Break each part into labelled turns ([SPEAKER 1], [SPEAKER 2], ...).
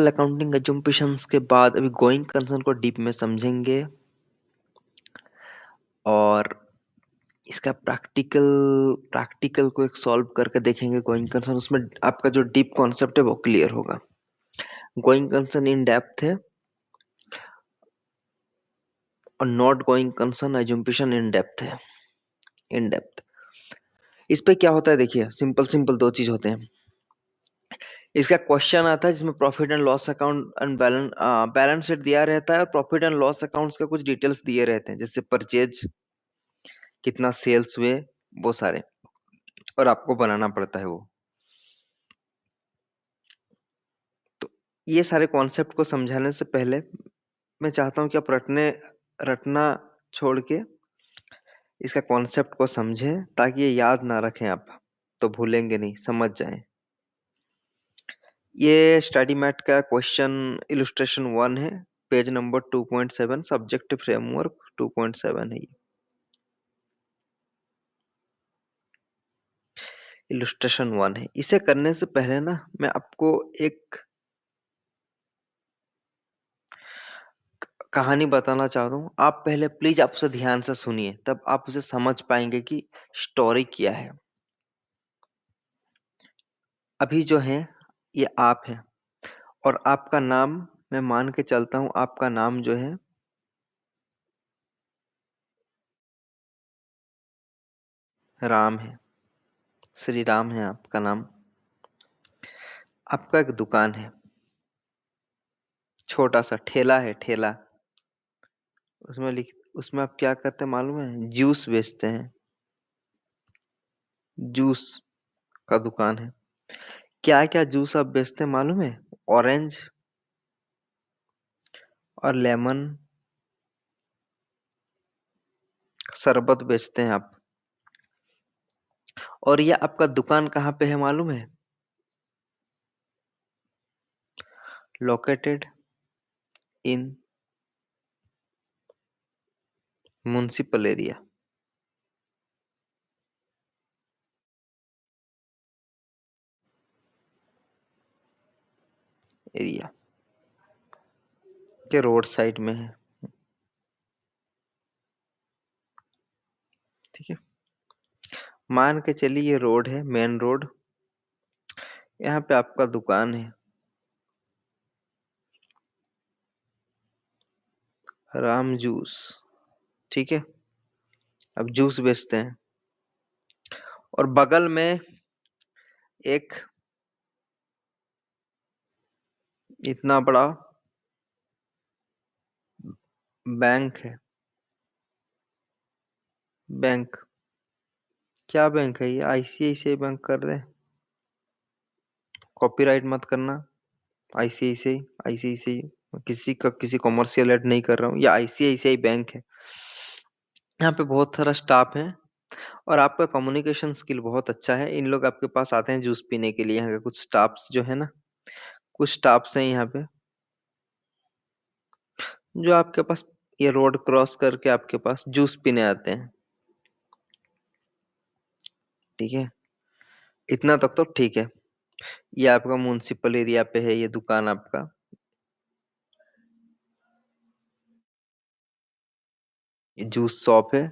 [SPEAKER 1] Accounting एजुम्पशंस के बाद अभी गोइंग कंसर्न को डीप में समझेंगे और इसका प्रैक्टिकल को एक सॉल्व करके देखेंगे गोइंग कंसर्न। उसमें आपका जो डीप कॉन्सेप्ट है वो क्लियर होगा। गोइंग कंसर्न इन डेप्थ है और not going concern assumption in depth है। इन डेप्थ इस पे क्या होता है, देखिए सिंपल सिंपल दो चीज होते हैं। इसका क्वेश्चन आता है जिसमें profit and loss account and balance sheet दिया रहता है और प्रॉफिट एंड लॉस अकाउंट्स के कुछ डिटेल्स दिए रहते हैं, जैसे परचेज, कितना सेल्स हुए, वो सारे, और आपको बनाना पड़ता है वो। तो ये सारे कॉन्सेप्ट को समझाने से पहले मैं चाहता हूं कि आप रटना छोड़ के इसका कॉन्सेप्ट को समझें, ताकि ये याद ना रखें आप, तो भूलेंगे नहीं, समझ जाएं। ये स्टडी मैट का क्वेश्चन इलस्ट्रेशन 1 है, पेज नंबर 2.7, सब्जेक्टिव फ्रेमवर्क 2.7 है ये। इलस्ट्रेशन 1 है। इसे करने से पहले ना मैं आपको एक कहानी बताना चाहता हूँ। आप पहले प्लीज आप उसे ध्यान से सुनिए, तब आप उसे समझ पाएंगे कि स्टोरी क्या है। अभी जो है ये आप है, और आपका नाम, मैं मान के चलता हूँ आपका नाम जो है राम है, श्री राम है आपका नाम। आपका एक दुकान है, छोटा सा ठेला है, ठेला। उसमें आप क्या करते हैं मालूम है? जूस बेचते हैं, जूस का दुकान है। क्या क्या जूस आप बेचते हैं मालूम है? ऑरेंज और लेमन शरबत बेचते हैं आप। और ये आपका दुकान कहाँ पे है मालूम है? Located in municipal area. Area के रोड साइड में है, ठीक है। मान के चलिए ये रोड है, मेन रोड। यहाँ पे आपका दुकान है, राम जूस, ठीक है। अब जूस बेचते हैं, और बगल में एक इतना बड़ा बैंक है। बैंक, क्या बैंक है ये? आईसीआईसीआई बैंक कर दे, कॉपीराइट मत करना। आईसीआईसीआई, आईसीआईसीआई किसी का किसी कॉमर्शियल ऐड नहीं कर रहा हूँ, ये आईसीआईसीआई बैंक है। यहाँ पे बहुत सारा स्टाफ है, और आपका कम्युनिकेशन स्किल बहुत अच्छा है। इन लोग आपके पास आते हैं जूस पीने के लिए। यहाँ के कुछ स्टाफ्स जो है ना, कुछ स्टाफ्स हैं यहाँ पे, जो आपके पास ये रोड क्रॉस करके आपके पास जूस पीने आते हैं, ठीक है। इतना तक तो ठीक है। ये आपका म्युनिसिपल एरिया पे है ये दुकान आपका। ये जूस शॉप है,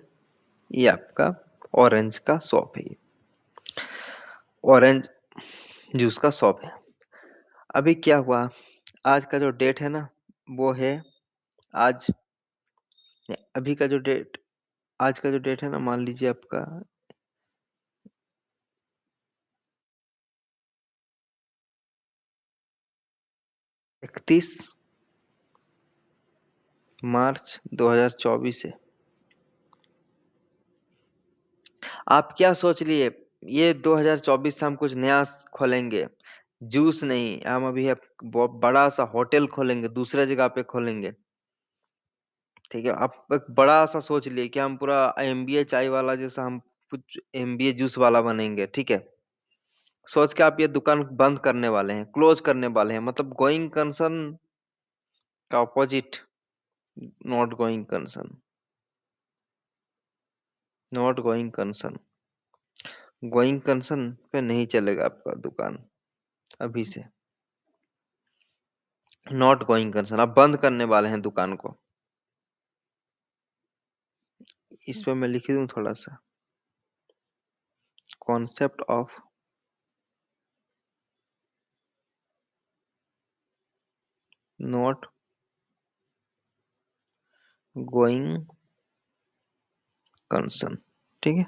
[SPEAKER 1] ये आपका ऑरेंज का शॉप है, ये ऑरेंज जूस का शॉप है। अभी क्या हुआ, आज का जो डेट है ना, वो है आज, अभी का जो डेट, आज का जो डेट है ना, मान लीजिए आपका 31 मार्च 2024 है। आप क्या सोच लिए ये 2024 से हम कुछ नया खोलेंगे? जूस नहीं, हम अभी एक बहुत बड़ा सा होटल खोलेंगे, दूसरे जगह पे खोलेंगे, ठीक है। आप एक बड़ा सा सोच लिए कि हम पूरा एमबीए चाय वाला जैसा हम कुछ एमबीए जूस वाला बनेंगे, ठीक है। सोच के आप ये दुकान बंद करने वाले हैं, क्लोज करने वाले हैं, मतलब गोइंग कंसर्न का opposite, not going concern, not going concern. Going concern पे नहीं चलेगा आपका दुकान अभी से। नॉट गोइंग कंसर्न, आप बंद करने वाले हैं दुकान को। इस पे मैं लिख दूं थोड़ा सा, concept of not going concern. ठीक है,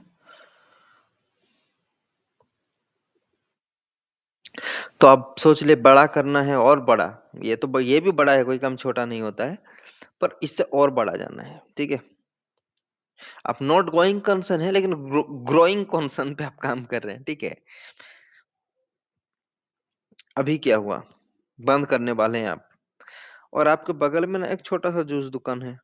[SPEAKER 1] तो आप सोच ले बड़ा करना है और बड़ा, ये तो ये भी बड़ा है, कोई काम छोटा नहीं होता है, पर इससे और बड़ा जाना है। ठीक है, आप नॉट गोइंग कंसर्न है लेकिन ग्रोइंग कंसर्न पे आप काम कर रहे हैं। ठीक है, अभी क्या हुआ, बंद करने वाले हैं आप, और आपके बगल में ना एक छोटा सा जूस दुकान है,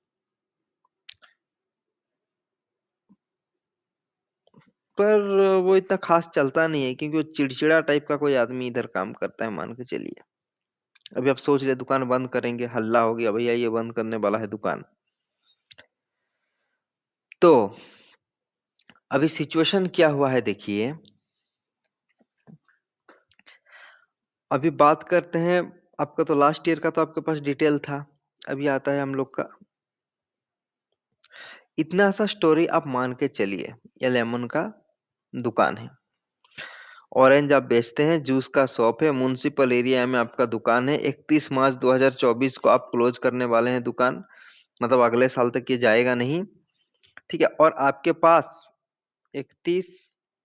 [SPEAKER 1] पर वो इतना खास चलता नहीं है क्योंकि वो चिड़चिड़ा टाइप का कोई आदमी इधर काम करता है, मान के चलिए। अभी आप सोच रहे दुकान बंद करेंगे, हल्ला हो गया भैया ये बंद करने वाला है दुकान। तो अभी सिचुएशन क्या हुआ है देखिए, अभी बात करते हैं, आपका तो लास्ट ईयर का तो आपके पास डिटेल था, अभी आता है हम लोग का। इतना सा स्टोरी आप मान के चलिए, ये लेमन का दुकान है, ऑरेंज आप बेचते हैं, जूस का शॉप है, म्युनिसिपल एरिया में आपका दुकान है, 31 मार्च 2024 को आप क्लोज करने वाले हैं दुकान, मतलब अगले साल तक ये जाएगा नहीं। ठीक है, और आपके पास 31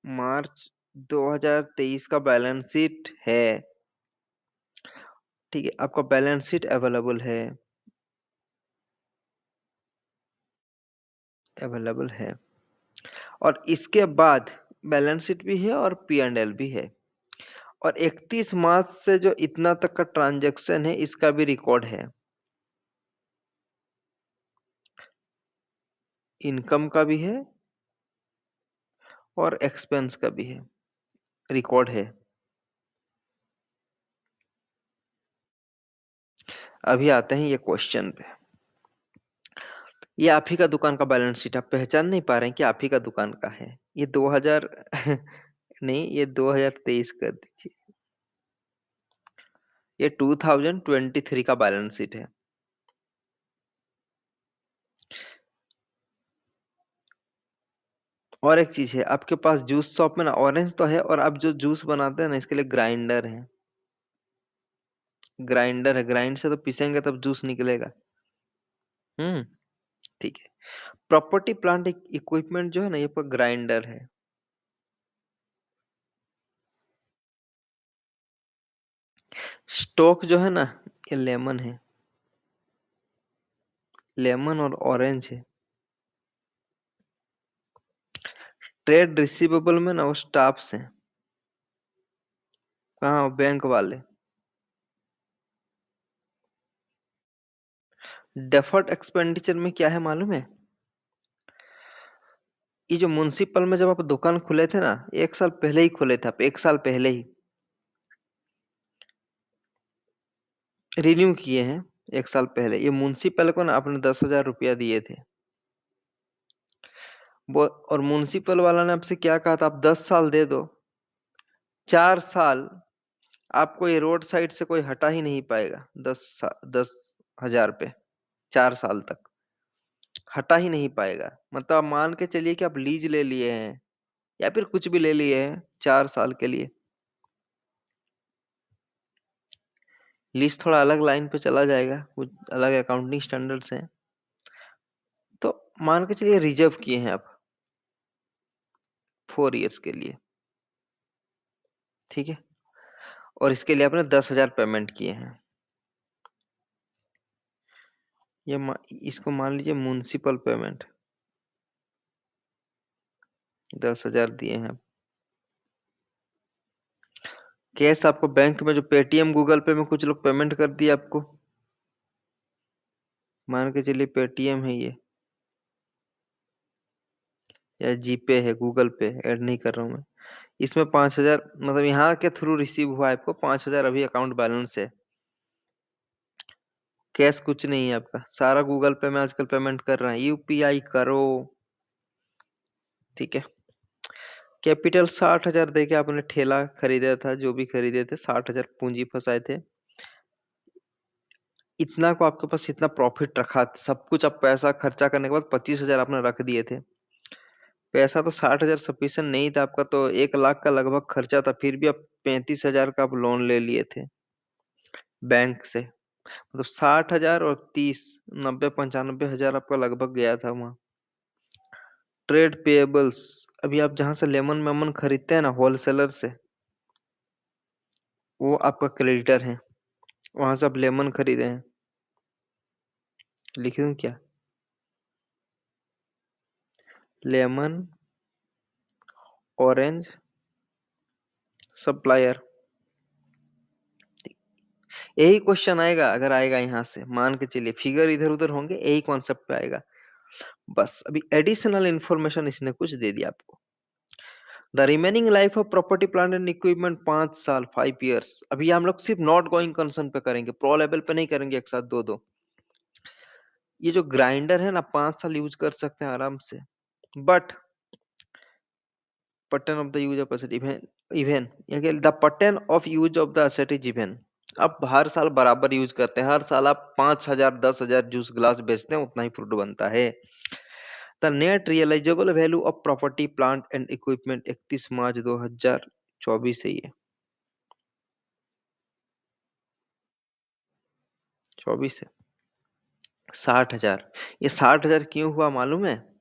[SPEAKER 1] मार्च 2023 का बैलेंस शीट है। ठीक है, आपका बैलेंस शीट अवेलेबल है, अवेलेबल है, और इसके बाद बैलेंस शीट भी है और पी एंड एल भी है, और 31 मार्च से जो इतना तक का ट्रांजैक्शन है इसका भी रिकॉर्ड है, इनकम का भी है और एक्सपेंस का भी है, रिकॉर्ड है। अभी आते हैं ये क्वेश्चन पे, ये आप ही का दुकान का बैलेंस शीट, आप पहचान नहीं पा रहे हैं कि आप ही का दुकान का है, ये 2000 नहीं, ये 2023 कर दीजिए, ये 2023 का बैलेंस शीट है। और एक चीज है, आपके पास जूस शॉप में ना ऑरेंज तो है, और आप जो जूस बनाते हैं ना इसके लिए ग्राइंडर है, ग्राइंडर है, ग्राइंड से तो पीसेंगे तब जूस निकलेगा। हम्म, ठीक है, प्रॉपर्टी प्लांट इक्विपमेंट जो है ना ये पर ग्राइंडर है, स्टॉक जो है ना ये लेमन है, लेमन और ऑरेंज है, ट्रेड रिसीवेबल में ना वो स्टाफ्स हैं, कहाँ बैंक वाले। डेफर्ड एक्सपेंडिचर में क्या है मालूम है, ये जो म्युनिसिपल में जब आप दुकान खुले थे ना, 1 साल पहले ही खुले थे आप, 1 साल पहले ही रिन्यू किए हैं, 1 साल पहले ये म्युनिसिपल को ना आपने 10,000 रुपया दिए थे, वो, और म्युनिसिपल वाला ने आपसे क्या कहा था, आप 10 साल दे दो, 4 साल आपको ये रोड साइड से कोई हटा ही नहीं पाएगा, 10,000 पे, 4 साल तक हटा ही नहीं पाएगा, मतलब आप मान के चलिए कि आप लीज ले लिए हैं या फिर कुछ भी ले लिए हैं 4 साल के लिए, लीज थोड़ा अलग लाइन पे चला जाएगा, कुछ अलग अकाउंटिंग स्टैंडर्ड्स हैं, तो मान के चलिए रिजर्व किए हैं आप 4 इयर्स के लिए। ठीक है, और इसके लिए आपने 10,000 पेमेंट किए हैं, इसको मान लीजिए म्युनिसिपल पेमेंट, 10,000 दिए हैं। कैश आपको बैंक में जो पेटीएम गूगल पे में कुछ लोग पेमेंट कर दिए आपको, मान के चलिए पेटीएम है ये, या जीपे है, गूगल पे ऐड नहीं कर रहा हूँ मैं, इसमें 5,000 मतलब यहाँ के थ्रू रिसीव हुआ है आपको, 5,000 अभी अकाउंट बैलेंस है, कैश कुछ नहीं है आपका, सारा गूगल पे में आजकल पेमेंट कर रहे हैं, यूपीआई करो। ठीक है, कैपिटल 60,000 दे के आपने ठेला खरीदा था, जो भी खरीदे थे 60,000 पूंजी फंसाए थे, इतना को आपके पास इतना प्रॉफिट रखा, सब कुछ आप पैसा खर्चा करने के बाद 25,000 आपने रख दिए थे। पैसा तो 60,000 सफिशियंट नहीं था आपका, तो 1 लाख का लगभग खर्चा था, फिर भी आप 35,000 का आप लोन ले लिए थे बैंक से। मतलब 60,000 और 30, 90-95 हजार आपका लगभग गया था वहाँ। ट्रेड पेएबल्स, अभी आप जहां से लेमन वेमन खरीदते हैं ना होलसेलर से, वो आपका क्रेडिटर है। वहां से आप लेमन खरीदे हैं, लिख दूं क्या? Lemon orange supplier. यही क्वेश्चन आएगा, अगर आएगा यहाँ से मान के चलिए, फिगर इधर उधर होंगे, यही कॉन्सेप्ट पे आएगा। बस अभी एडिशनल इंफॉर्मेशन इसने कुछ दे दिया आपको। The remaining life of property plant and equipment 5 साल, 5 years। अभी हम लोग सिर्फ नॉट गोइंग कंसर्न पे करेंगे, प्रो लेवल पे नहीं करेंगे एक साथ दो दो। ये जो ग्राइंडर है ना 5 साल यूज कर सकते हैं आराम से, but pattern of the use of asset even the pattern of use of the asset is even। आप हर साल बराबर यूज करते हैं, हर साल आप 5,000 10,000 जूस ग्लास बेचते हैं, उतना ही फ्रूट बनता है। The net realisable value of property plant and equipment 31 March 2024 है ये, 24 है। 60,000। ये 60,000 क्यों हुआ मालूम है?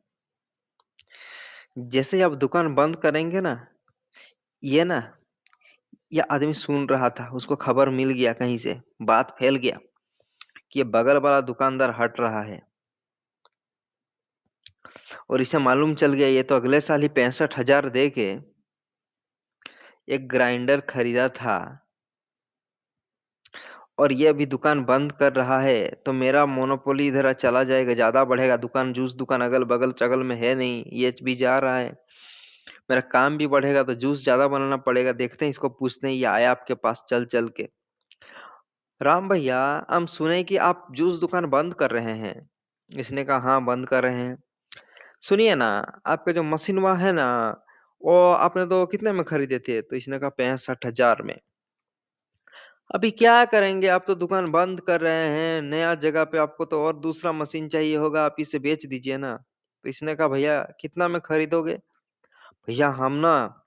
[SPEAKER 1] जैसे ही आप दुकान बंद करेंगे ना, ये ना, ये आदमी सुन रहा था, उसको खबर मिल गया कहीं से, बात फैल गया कि ये बगल वाला दुकानदार हट रहा है, और इसे मालूम चल गया ये तो अगले साल ही 65,000 दे के एक ग्राइंडर खरीदा था, और ये अभी दुकान बंद कर रहा है, तो मेरा मोनोपोली इधर चला जाएगा, ज्यादा बढ़ेगा। दुकान, जूस दुकान अगल बगल चगल में है नहीं, ये भी जा रहा है, मेरा काम भी बढ़ेगा, तो जूस ज्यादा बनाना पड़ेगा। देखते हैं, इसको पूछते हैं, ये आया आपके पास चल चल के, राम भैया हम सुने कि आप जूस दुकान बंद कर रहे हैं। इसने कहा हाँ बंद कर रहे हैं। सुनिए ना, आपका जो मशीन वहाँ है ना, वो आपने तो कितने में खरीदे थे? तो इसने कहा 65,000 में। अभी क्या करेंगे, आप तो दुकान बंद कर रहे हैं, नया जगह पे आपको तो और दूसरा मशीन चाहिए होगा, आप इसे बेच दीजिए ना। तो इसने कहा भैया कितना में खरीदोगे? भैया हम ना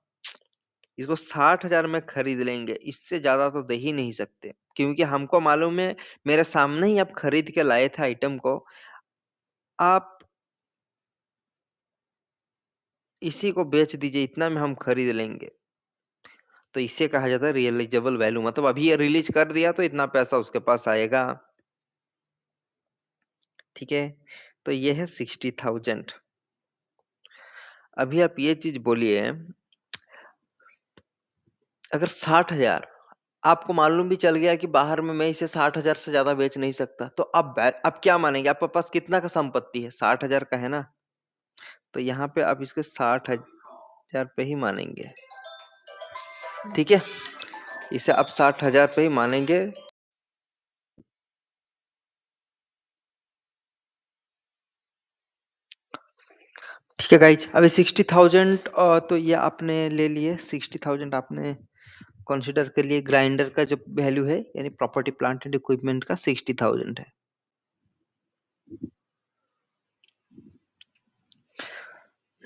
[SPEAKER 1] इसको 60,000 में खरीद लेंगे, इससे ज्यादा तो दे ही नहीं सकते, क्योंकि हमको मालूम है, मेरे सामने ही आप खरीद के लाए थे आइटम को, आप इसी को बेच दीजिए, इतना में हम खरीद लेंगे। तो इसे कहा जाता है रियलाइजेबल वैल्यू, मतलब अभी ये रिलीज कर दिया तो इतना पैसा उसके पास आएगा। ठीक है, तो ये है 60,000। अभी आप ये चीज बोलिए, अगर 60,000 आपको मालूम भी चल गया कि बाहर में मैं इसे 60,000 से ज्यादा बेच नहीं सकता, तो आप क्या मानेंगे? आपके पास कितना का संपत्ति है? 60,000 का है ना, तो यहाँ पे आप इसके 60,000 पे ही मानेंगे। ठीक है, इसे आप 60,000 पे ही मानेंगे। ठीक है गाइज, अभी 60,000 तो ये आपने ले लिए, 60,000 आपने कंसिडर कर लिए। ग्राइंडर का जो वैल्यू है, यानी प्रॉपर्टी प्लांट एंड इक्विपमेंट का 60,000 है।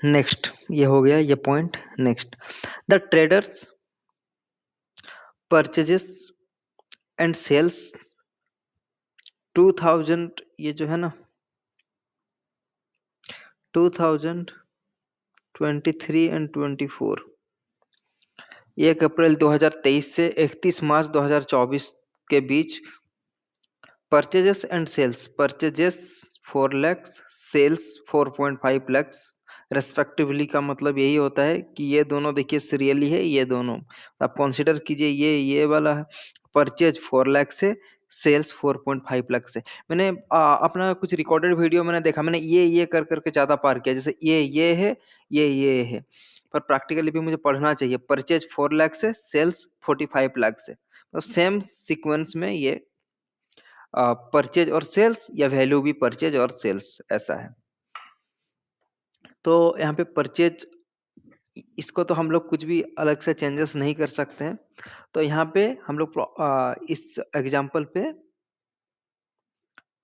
[SPEAKER 1] नेक्स्ट, ये हो गया ये point. Next, the traders purchases and sales 2000, ये जो है ना 2023 एंड 24, 1 अप्रैल 2023 से 31 मार्च 2024 के बीच, purchases and sales, purchases 4 lakhs, sales 4.5 lakhs respectively, का मतलब यही होता है कि ये दोनों देखिए सीरियली है, ये दोनों आप कंसीडर कीजिए, ये वाला परचेज 4 लाख से, सेल्स 4.5 लाख से। मैंने अपना कुछ रिकॉर्डेड वीडियो मैंने देखा, मैंने ये कर करके ज्यादा पार किया, जैसे ये है, ये है, पर प्रैक्टिकली भी मुझे पढ़ना चाहिए। परचेज 4 लाख से, सेल्स 45 लाख से, मतलब सेम सीक्वेंस में ये परचेज और सेल्स, या वैल्यू भी परचेज और सेल्स, ऐसा है। तो यहाँ पे परचेज, इसको तो हम लोग कुछ भी अलग से चेंजेस नहीं कर सकते हैं, तो यहाँ पे हम लोग इस एग्जाम्पल पे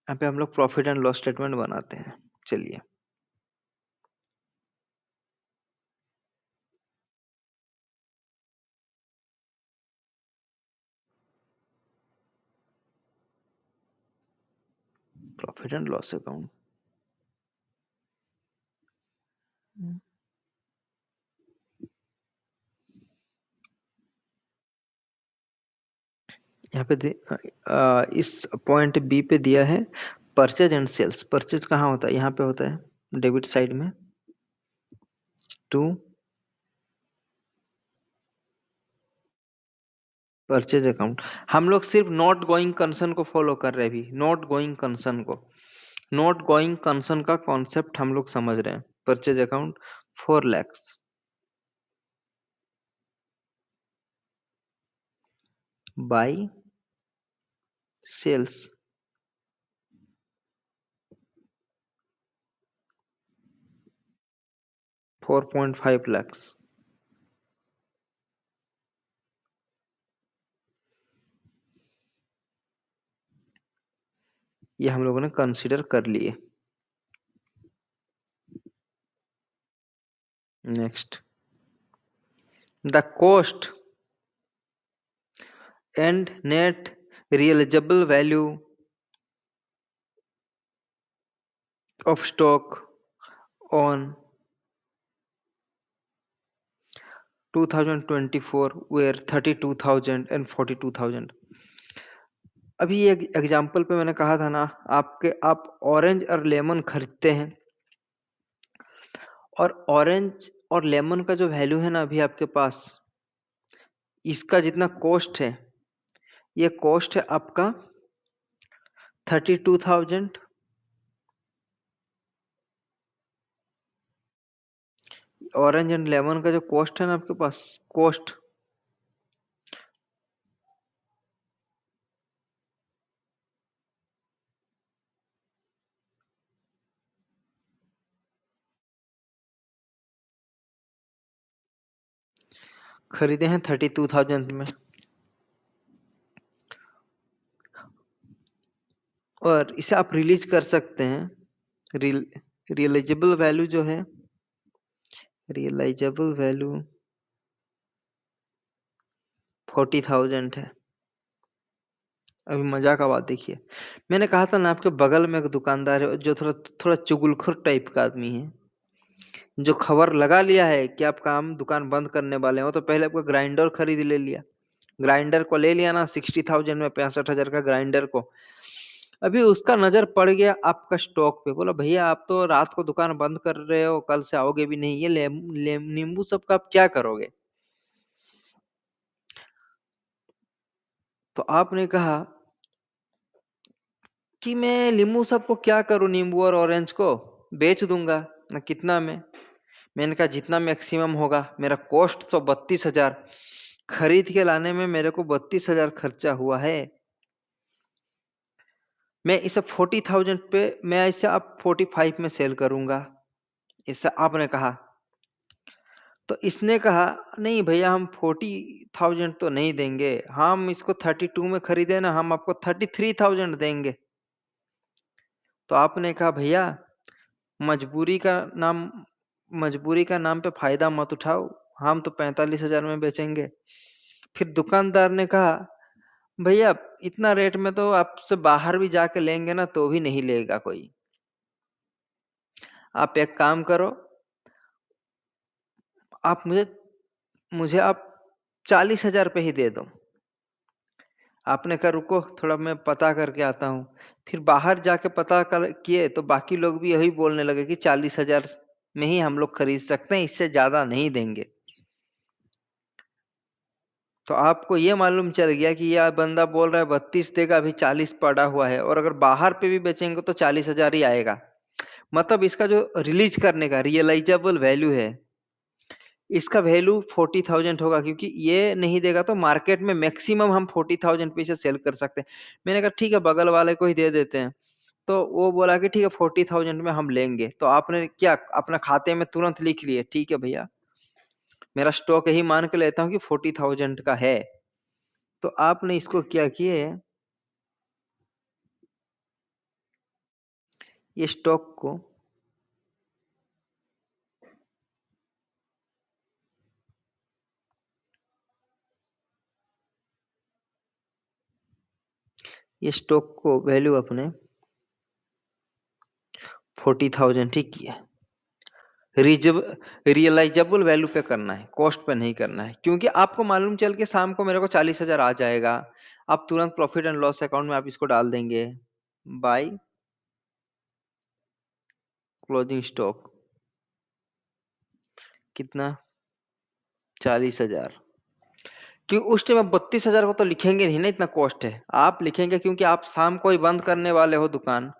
[SPEAKER 1] यहाँ पे हम लोग प्रॉफिट एंड लॉस स्टेटमेंट बनाते हैं। चलिए, प्रॉफिट एंड लॉस अकाउंट। यहाँ पे इस पॉइंट बी पे दिया है परचेज एंड सेल्स। परचेज कहाँ होता है? यहाँ पे होता है डेबिट साइड में, टू परचेज अकाउंट। हम लोग सिर्फ नॉट गोइंग कंसर्न को फॉलो कर रहे हैं अभी, नॉट गोइंग कंसर्न को। नॉट गोइंग कंसर्न का कॉन्सेप्ट हम लोग समझ रहे हैं। Purchase account 4 lakhs by sales 4.5 lakhs। ये हम लोगों ने कंसीडर कर लिए। Next, the cost and net realisable value of stock on 2024 were 32,000 and 42,000। अभी ये एग्जाम्पल पे मैंने कहा था ना, आप ऑरेंज और लेमन खरीदते हैं, और ऑरेंज और लेमन का जो वैल्यू है ना अभी आपके पास, इसका जितना कॉस्ट है, ये कॉस्ट है आपका 32,000। ऑरेंज एंड लेमन का जो कॉस्ट है ना आपके पास, कॉस्ट खरीदे हैं 32,000 में, और इसे आप रिलीज कर सकते हैं। रियलाइजेबल वैल्यू जो है, रियलाइजेबल वैल्यू 40,000 है। अभी मजा का बात देखिए, मैंने कहा था ना आपके बगल में एक दुकानदार है जो थोड़ा थोड़ा चुगलखोर टाइप का आदमी है, जो खबर लगा लिया है कि आप काम दुकान बंद करने वाले हो, तो पहले आपको ग्राइंडर खरीद ले लिया। ग्राइंडर को ले लिया ना 60,000 में, 65,000 का ग्राइंडर को। अभी उसका नजर पड़ गया आपका स्टॉक पे, बोला भैया आप तो रात को दुकान बंद कर रहे हो, कल से आओगे भी नहीं, ये नींबू सबका आप क्या करोगे? तो आपने कहा कि मैं नींबू सबको क्या करूं, नींबू और ऑरेंज को बेच दूंगा ना, कितना में? मैंने कहा जितना मैक्सिमम होगा। मेरा कॉस्ट तो 32,000, खरीद के लाने में मेरे को 32,000 खर्चा हुआ है। मैं इसे 40,000 पे, मैं इसे अब 45 में सेल करूंगा, ऐसा आपने कहा। तो इसने कहा नहीं भैया हम 40,000 तो नहीं देंगे, हम इसको 32 में खरीदे ना, हम आपको 33,000 देंगे। तो आपने कहा भैया मजबूरी का नाम मजबूरी का नाम पे फायदा मत उठाओ, हम तो 45,000 में बेचेंगे। फिर दुकानदार ने कहा भैया इतना रेट में तो आपसे बाहर भी जाके लेंगे ना तो भी नहीं लेगा कोई, आप एक काम करो, आप मुझे मुझे आप 40,000 पे ही दे दो। आपने कहा रुको थोड़ा मैं पता करके आता हूँ। फिर बाहर जाके पता कर किए तो बाकी लोग भी यही बोलने लगे कि 40,000 में ही हम लोग खरीद सकते हैं, इससे ज्यादा नहीं देंगे। तो आपको ये मालूम चल गया कि यह बंदा बोल रहा है 32 देगा, अभी 40 पड़ा हुआ है, और अगर बाहर पे भी बेचेंगे तो 40,000 ही आएगा। मतलब इसका जो रिलीज करने का रियलाइजेबल वैल्यू है, इसका वैल्यू 40,000 होगा, क्योंकि ये नहीं देगा तो मार्केट में मैक्सिमम हम 40,000 पे इसे सेल कर सकते हैं। मैंने कहा ठीक है बगल वाले को ही दे देते हैं। तो वो बोला कि ठीक है 40,000 में हम लेंगे। तो आपने क्या अपना खाते में तुरंत लिख लिए, ठीक है भैया मेरा स्टॉक यही मान के लेता हूँ कि 40,000 का है। तो आपने इसको क्या किए, ये स्टॉक को वैल्यू अपने 40,000 ठीक किया। रियलाइजेबल वैल्यू पे करना है, कॉस्ट पे नहीं करना है, क्योंकि आपको मालूम चल के शाम को मेरे को 40,000 आ जाएगा, आप तुरंत प्रॉफिट एंड लॉस अकाउंट में आप इसको डाल देंगे, बाय क्लोजिंग स्टॉक कितना 40,000। क्योंकि उस टाइम आप 32,000 को तो लिखेंगे नहीं ना, इतना कॉस्ट है, आप लिखेंगे क्योंकि आप शाम को ही बंद करने वाले हो दुकान।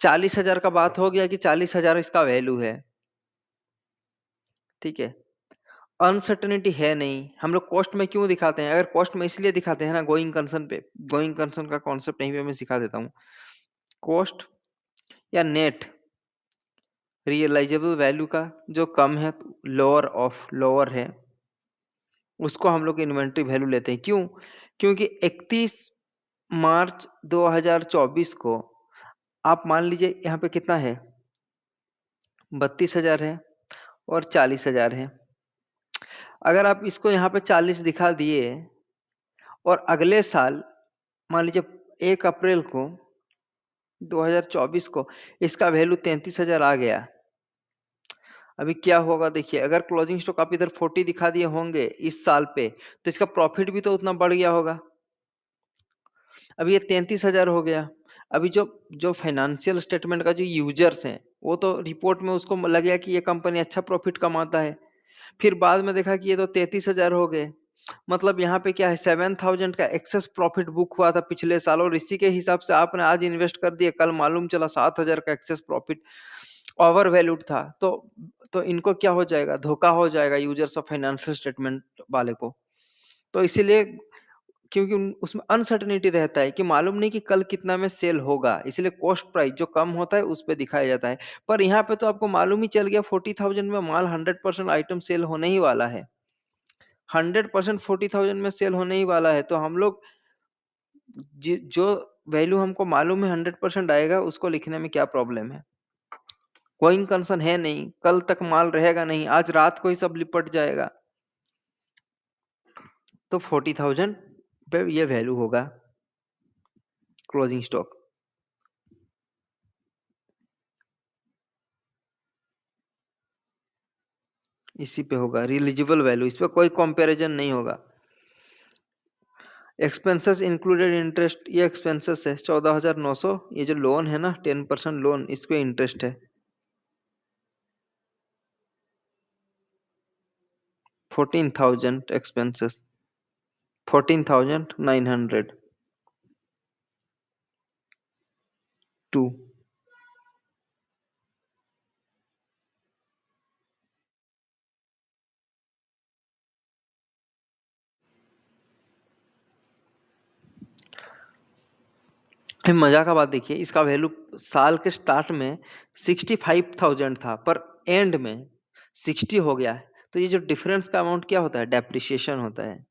[SPEAKER 1] 40,000 का बात हो गया कि 40,000 इसका वैल्यू है, ठीक है। अनसर्टेनिटी है नहीं, हम लोग कॉस्ट में क्यों दिखाते हैं, अगर कॉस्ट में इसलिए दिखाते हैं ना, गोइंग कंसर्न पे, गोइंग कंसर्न का कॉन्सेप्ट यहीं पे मैं सिखा देता हूँ। कॉस्ट या नेट रियलाइजेबल वैल्यू का जो कम है, लोअर है, उसको हम लोग इन्वेंट्री वैल्यू लेते हैं। क्यों? क्योंकि 31 मार्च 2024 को आप मान लीजिए यहाँ पे कितना है, 32,000 है और 40,000 है। अगर आप इसको यहाँ पे 40 दिखा दिए और अगले साल मान लीजिए 1 अप्रैल को 2024 को इसका वैल्यू 33,000 आ गया, अभी क्या होगा देखिए, अगर क्लोजिंग स्टॉक आप इधर 40 दिखा दिए होंगे इस साल पे, तो इसका प्रॉफिट भी तो उतना बढ़ गया होगा। अभी ये 33,000 हो गया। अभी जो जो फाइनेंशियल स्टेटमेंट का जो यूजर्स हैं, वो तो रिपोर्ट में उसको लगेगा कि ये कंपनी अच्छा प्रॉफिट कमाता है, फिर बाद में देखा कि ये तो 33,000 हो गए। मतलब यहाँ पे क्या है, 7,000 का एक्सेस प्रॉफिट बुक हुआ था पिछले साल, और इसी के हिसाब से आपने आज इन्वेस्ट कर दिए, कल मालूम चला 7,000 का एक्सेस प्रॉफिट ओवर वैल्यूड था, तो इनको क्या हो जाएगा, धोखा हो जाएगा यूजर्स ऑफ फाइनेंशियल स्टेटमेंट वाले को। तो इसीलिए, क्योंकि उसमें अनसर्टेनिटी रहता है कि मालूम नहीं कि कल कितना में सेल होगा, इसलिए कॉस्ट प्राइस जो कम होता है उस पे दिखाया जाता है। पर यहाँ पे तो आपको मालूम ही चल गया 40,000 में माल 100% आइटम सेल होने ही वाला है, 100% 40,000 में सेल होने ही वाला है। तो हम लोग जो वैल्यू हमको मालूम है 100% आएगा, उसको लिखने में क्या प्रॉब्लम है। गोइंग कंसर्न है नहीं, कल तक माल रहेगा नहीं, आज रात को ही सब लिपट जाएगा, तो 40,000 पे ये वैल्यू होगा क्लोजिंग स्टॉक। इसी पे होगा रिलीजिबल वैल्यू, इस पे कोई कंपैरिजन नहीं होगा। एक्सपेंसेस इंक्लूडेड इंटरेस्ट, ये एक्सपेंसेस है 14,900, ये जो लोन है ना 10% लोन, इस पे इंटरेस्ट है 14,000 एक्सपेंसेस 14,900 टू। मजा का बात देखिए, इसका वैल्यू साल के स्टार्ट में 65,000 था, पर एंड में 60 हो गया है, तो ये जो डिफरेंस का अमाउंट क्या होता है, डेप्रिसिएशन होता है।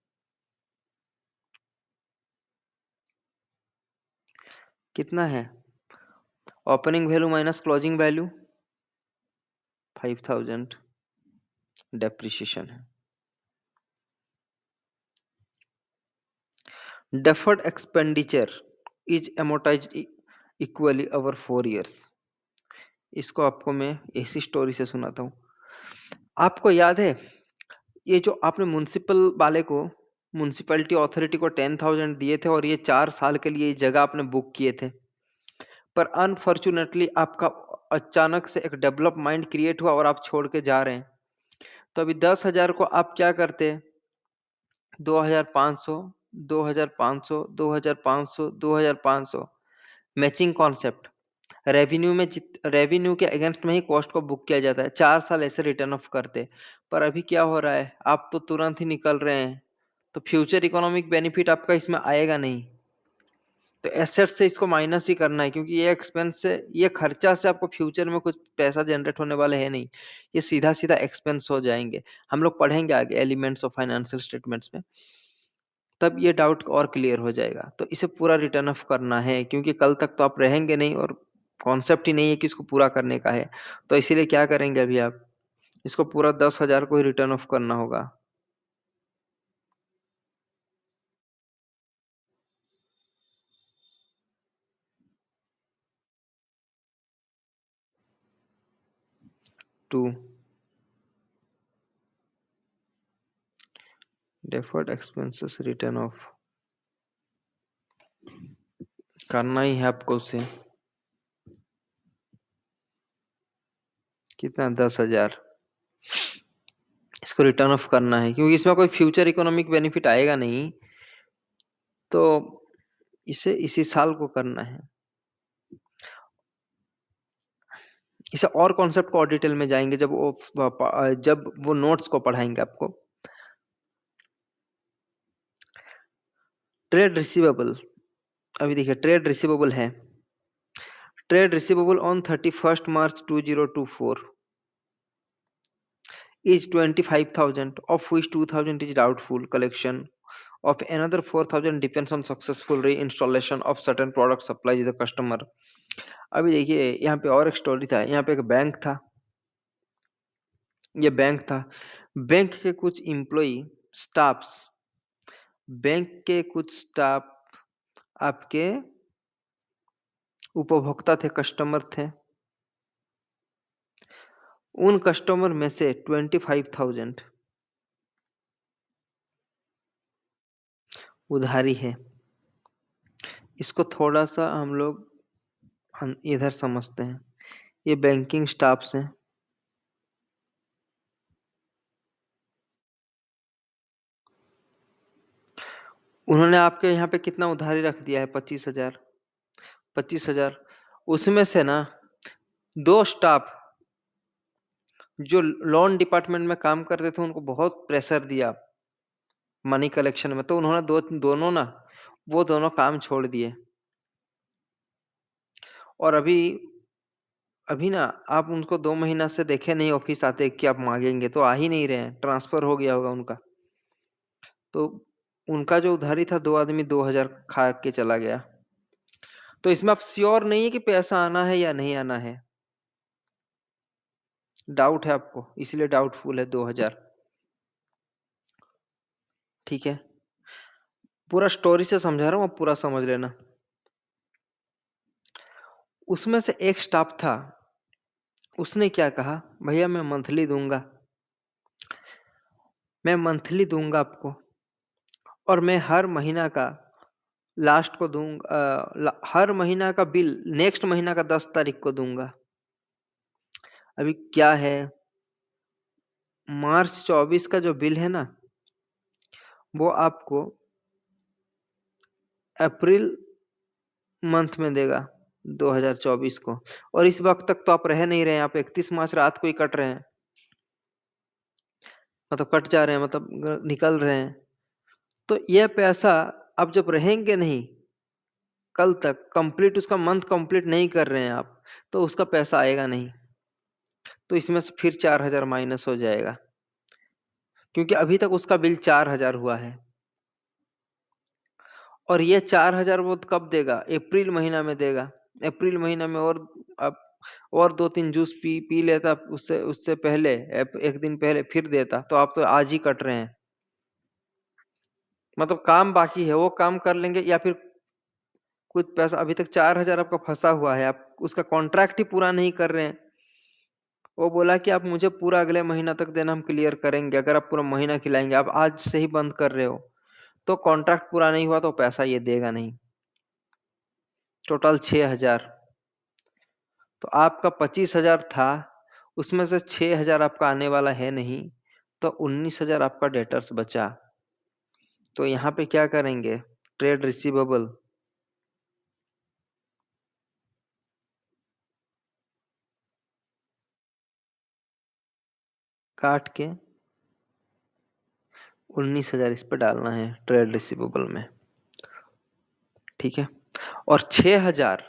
[SPEAKER 1] कितना है, opening value minus closing value 5,000 depreciation है। Deferred expenditure is amortized equally over 4 years। इसको आपको मैं ऐसी स्टोरी से सुनाता हूँ। आपको याद है, ये जो आपने म्युनिसिपल वाले को, म्युनिसिपैलिटी अथॉरिटी को 10,000 दिए थे और ये 4 साल के लिए ये जगह आपने बुक किए थे, पर अनफॉर्चुनेटली आपका अचानक से एक डेवलप माइंड क्रिएट हुआ और आप छोड़ के जा रहे हैं। तो अभी 10,000 को आप क्या करते, 2,500, 2,500, 2,500, 2,500, मैचिंग कॉन्सेप्ट। रेवेन्यू के अगेंस्ट में ही कॉस्ट को बुक किया जाता है, 4 साल ऐसे रिटर्न ऑफ करते। पर अभी क्या हो रहा है, आप तो तुरंत ही निकल रहे हैं, तो फ्यूचर इकोनॉमिक बेनिफिट आपका इसमें आएगा नहीं। तो एसेट से इसको माइनस ही करना है, क्योंकि ये एक्सपेंस से, ये खर्चा से आपको फ्यूचर में कुछ पैसा जनरेट होने वाला है नहीं, ये सीधा सीधा एक्सपेंस हो जाएंगे। हम लोग पढ़ेंगे आगे एलिमेंट्स ऑफ फाइनेंशियल स्टेटमेंट्स में, तब ये डाउट और क्लियर हो जाएगा। तो इसे पूरा रिटर्न ऑफ करना है, क्योंकि कल तक तो आप रहेंगे नहीं और कॉन्सेप्ट ही नहीं है कि इसको पूरा करने का है। तो इसीलिए क्या करेंगे अभी आप, इसको पूरा 10,000 को ही रिटर्न ऑफ करना होगा। To deferred expenses written off करना ही है आपको उसे। कितना, 10,000 इसको रिटर्न ऑफ करना है, क्योंकि इसमें कोई फ्यूचर इकोनॉमिक बेनिफिट आएगा नहीं, तो इसे इसी साल को करना है। इसे और कॉन्सेप्ट को और डिटेल में जाएंगे जब वो नोट्स को पढ़ाएंगे आपको। ट्रेड रिसीवेबल, अभी देखिए ट्रेड रिसीवेबल है, trade receivable on 31st March 2024 is 25,000, of which 2,000 is doubtful collection of another 4,000 depends on successful reinstallation of certain product supply to the customer। अभी देखिए यहाँ पे और एक स्टोरी था, यहाँ पे एक बैंक था, ये बैंक था, बैंक के कुछ एम्प्लॉय स्टाफ्स, बैंक के कुछ स्टाफ आपके उपभोक्ता थे, कस्टमर थे, उन कस्टमर में से 25,000 उधारी है। इसको थोड़ा सा हम लोग इधर समझते हैं। ये बैंकिंग स्टाफ्स हैं, उन्होंने आपके यहाँ पे कितना उधारी रख दिया है, 25,000, 25,000। उसमें से ना दो स्टाफ जो लोन डिपार्टमेंट में काम करते थे उनको बहुत प्रेशर दिया मनी कलेक्शन में, तो उन्होंने दोनों ना वो दोनों काम छोड़ दिए। और अभी अभी ना आप उनको 2 महीना से देखे नहीं ऑफिस आते कि आप मांगेंगे, तो आ ही नहीं रहे हैं, ट्रांसफर हो गया होगा उनका। तो उनका जो उधारी था, 2 आदमी 2,000 खा के चला गया। तो इसमें आप श्योर नहीं है कि पैसा आना है या नहीं आना है, डाउट है आपको, इसलिए डाउटफुल है 2,000। ठीक है, पूरा स्टोरी से समझा रहा हूँ, आप पूरा समझ लेना। उसमें से एक स्टाफ था, उसने क्या कहा, भैया मैं मंथली दूंगा, मैं मंथली दूंगा आपको, और मैं हर महीना का लास्ट को दूंगा, हर महीना का बिल नेक्स्ट महीना का 10 तारीख को दूंगा। अभी क्या है, मार्च 24 का जो बिल है ना, वो आपको अप्रैल मंथ में देगा, 2024 को। और इस वक्त तक तो आप रह नहीं रहे हैं, आप 31 मार्च रात को ही कट रहे हैं, मतलब कट जा रहे हैं, मतलब निकल रहे हैं। तो यह पैसा आप जब रहेंगे नहीं, कल तक कंप्लीट उसका मंथ कंप्लीट नहीं कर रहे हैं आप, तो उसका पैसा आएगा नहीं। तो इसमें से फिर 4,000 माइनस हो जाएगा, क्योंकि अभी तक उसका बिल 4,000 हुआ है। और ये 4,000 वो कब देगा, अप्रैल महीना में देगा। अप्रैल महीना में और अब और 2-3 जूस पी पी लेता, उससे उससे पहले एक दिन पहले फिर देता, तो आप तो आज ही कट रहे हैं। मतलब काम बाकी है, वो काम कर लेंगे, या फिर कुछ पैसा अभी तक 4,000 आपका फंसा हुआ है, आप उसका कॉन्ट्रैक्ट ही पूरा नहीं कर रहे हैं। वो बोला कि आप मुझे पूरा अगले महीना तक देना, हम क्लियर करेंगे, अगर आप पूरा महीना खिलाएंगे, आप आज से ही बंद कर रहे हो, तो कॉन्ट्रैक्ट पूरा नहीं हुआ तो पैसा ये देगा नहीं। टोटल 6,000, तो आपका 25,000 था, उसमें से 6,000 आपका आने वाला है नहीं, तो 19,000 आपका डेटर्स बचा। तो यहाँ पे क्या करेंगे, ट्रेड रिसीवेबल काट के 19,000 इस पे डालना है ट्रेड रिसीवेबल में। ठीक है, और 6,000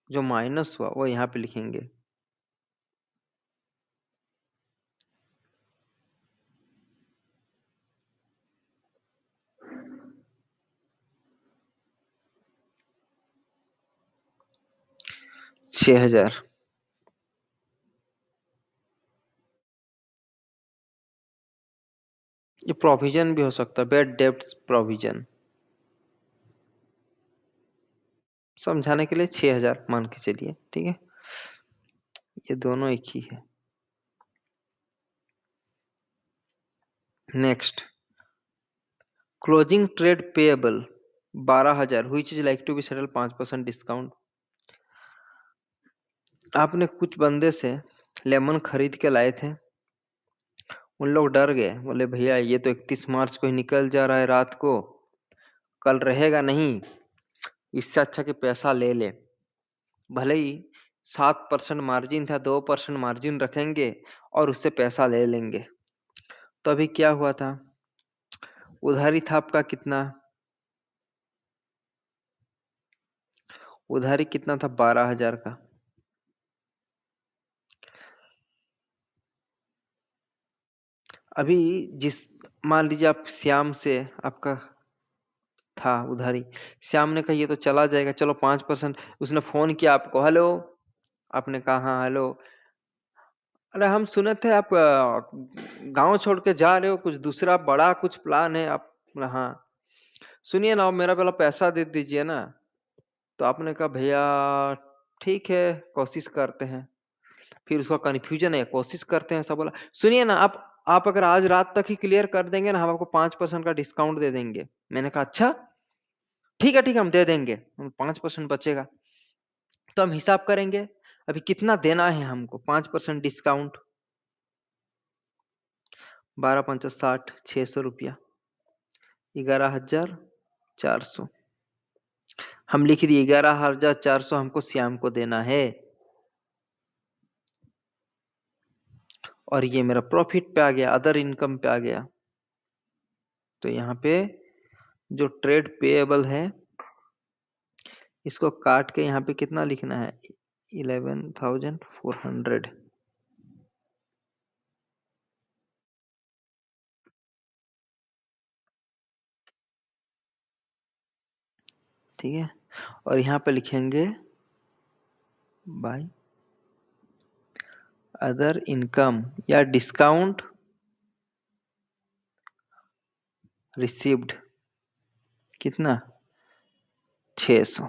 [SPEAKER 1] जो माइनस हुआ वो यहाँ पे लिखेंगे। 6,000। ये प्रोविजन भी हो सकता है, बैड डेब्ट्स प्रोविजन। समझाने के लिए 6,000 मान के चलिए, ठीक है। ये दोनों एक ही है। Next, closing trade payable 12,000, which is like to be settle 5% discount. आपने कुछ बंदे से लेमन खरीद के लाए थे, उन लोग डर गए, बोले भैया ये तो 31 मार्च को ही निकल जा रहा है रात को, कल रहेगा नहीं, इससे अच्छा कि पैसा ले ले। भले ही 7% मार्जिन था, 2% मार्जिन रखेंगे और उससे पैसा ले लेंगे। तो अभी क्या हुआ था, उधारी था आपका कितना, उधारी कितना था, 12,000 का। अभी जिस, मान लीजिए आप श्याम से, आपका था उधारी, श्याम ने कहा ये तो चला जाएगा, चलो 5%, उसने फोन किया आपको, हेलो, आपने कहा हाँ हेलो, अरे हम सुने थे आप गांव छोड़ के जा रहे हो, कुछ दूसरा बड़ा कुछ प्लान है आप, हाँ सुनिए ना, मेरा पहला पैसा दे दीजिए ना। तो आपने कहा भैया ठीक है, कोशिश करते हैं। फिर उसका कन्फ्यूजन है, कोशिश करते हैं, ऐसा बोला, सुनिए ना आप अगर आज रात तक ही क्लियर कर देंगे ना, हम आपको 5% का डिस्काउंट दे देंगे। मैंने कहा अच्छा, ठीक है हम दे देंगे, 5% बचेगा। तो हम हिसाब करेंगे अभी कितना देना है हमको, 5% डिस्काउंट, 12×5 = 60, 600 रुपया, 11,400। हम लिख दिए 11,400 हमको श्याम को देना है, और ये मेरा प्रॉफिट पे आ गया, अदर इनकम पे आ गया। तो यहाँ पे जो ट्रेड पेएबल है, इसको काट के यहाँ पे कितना लिखना है, 11,400। ठीक है, और यहाँ पे लिखेंगे बाय अदर इनकम या डिस्काउंट रिसीव्ड, कितना, 600।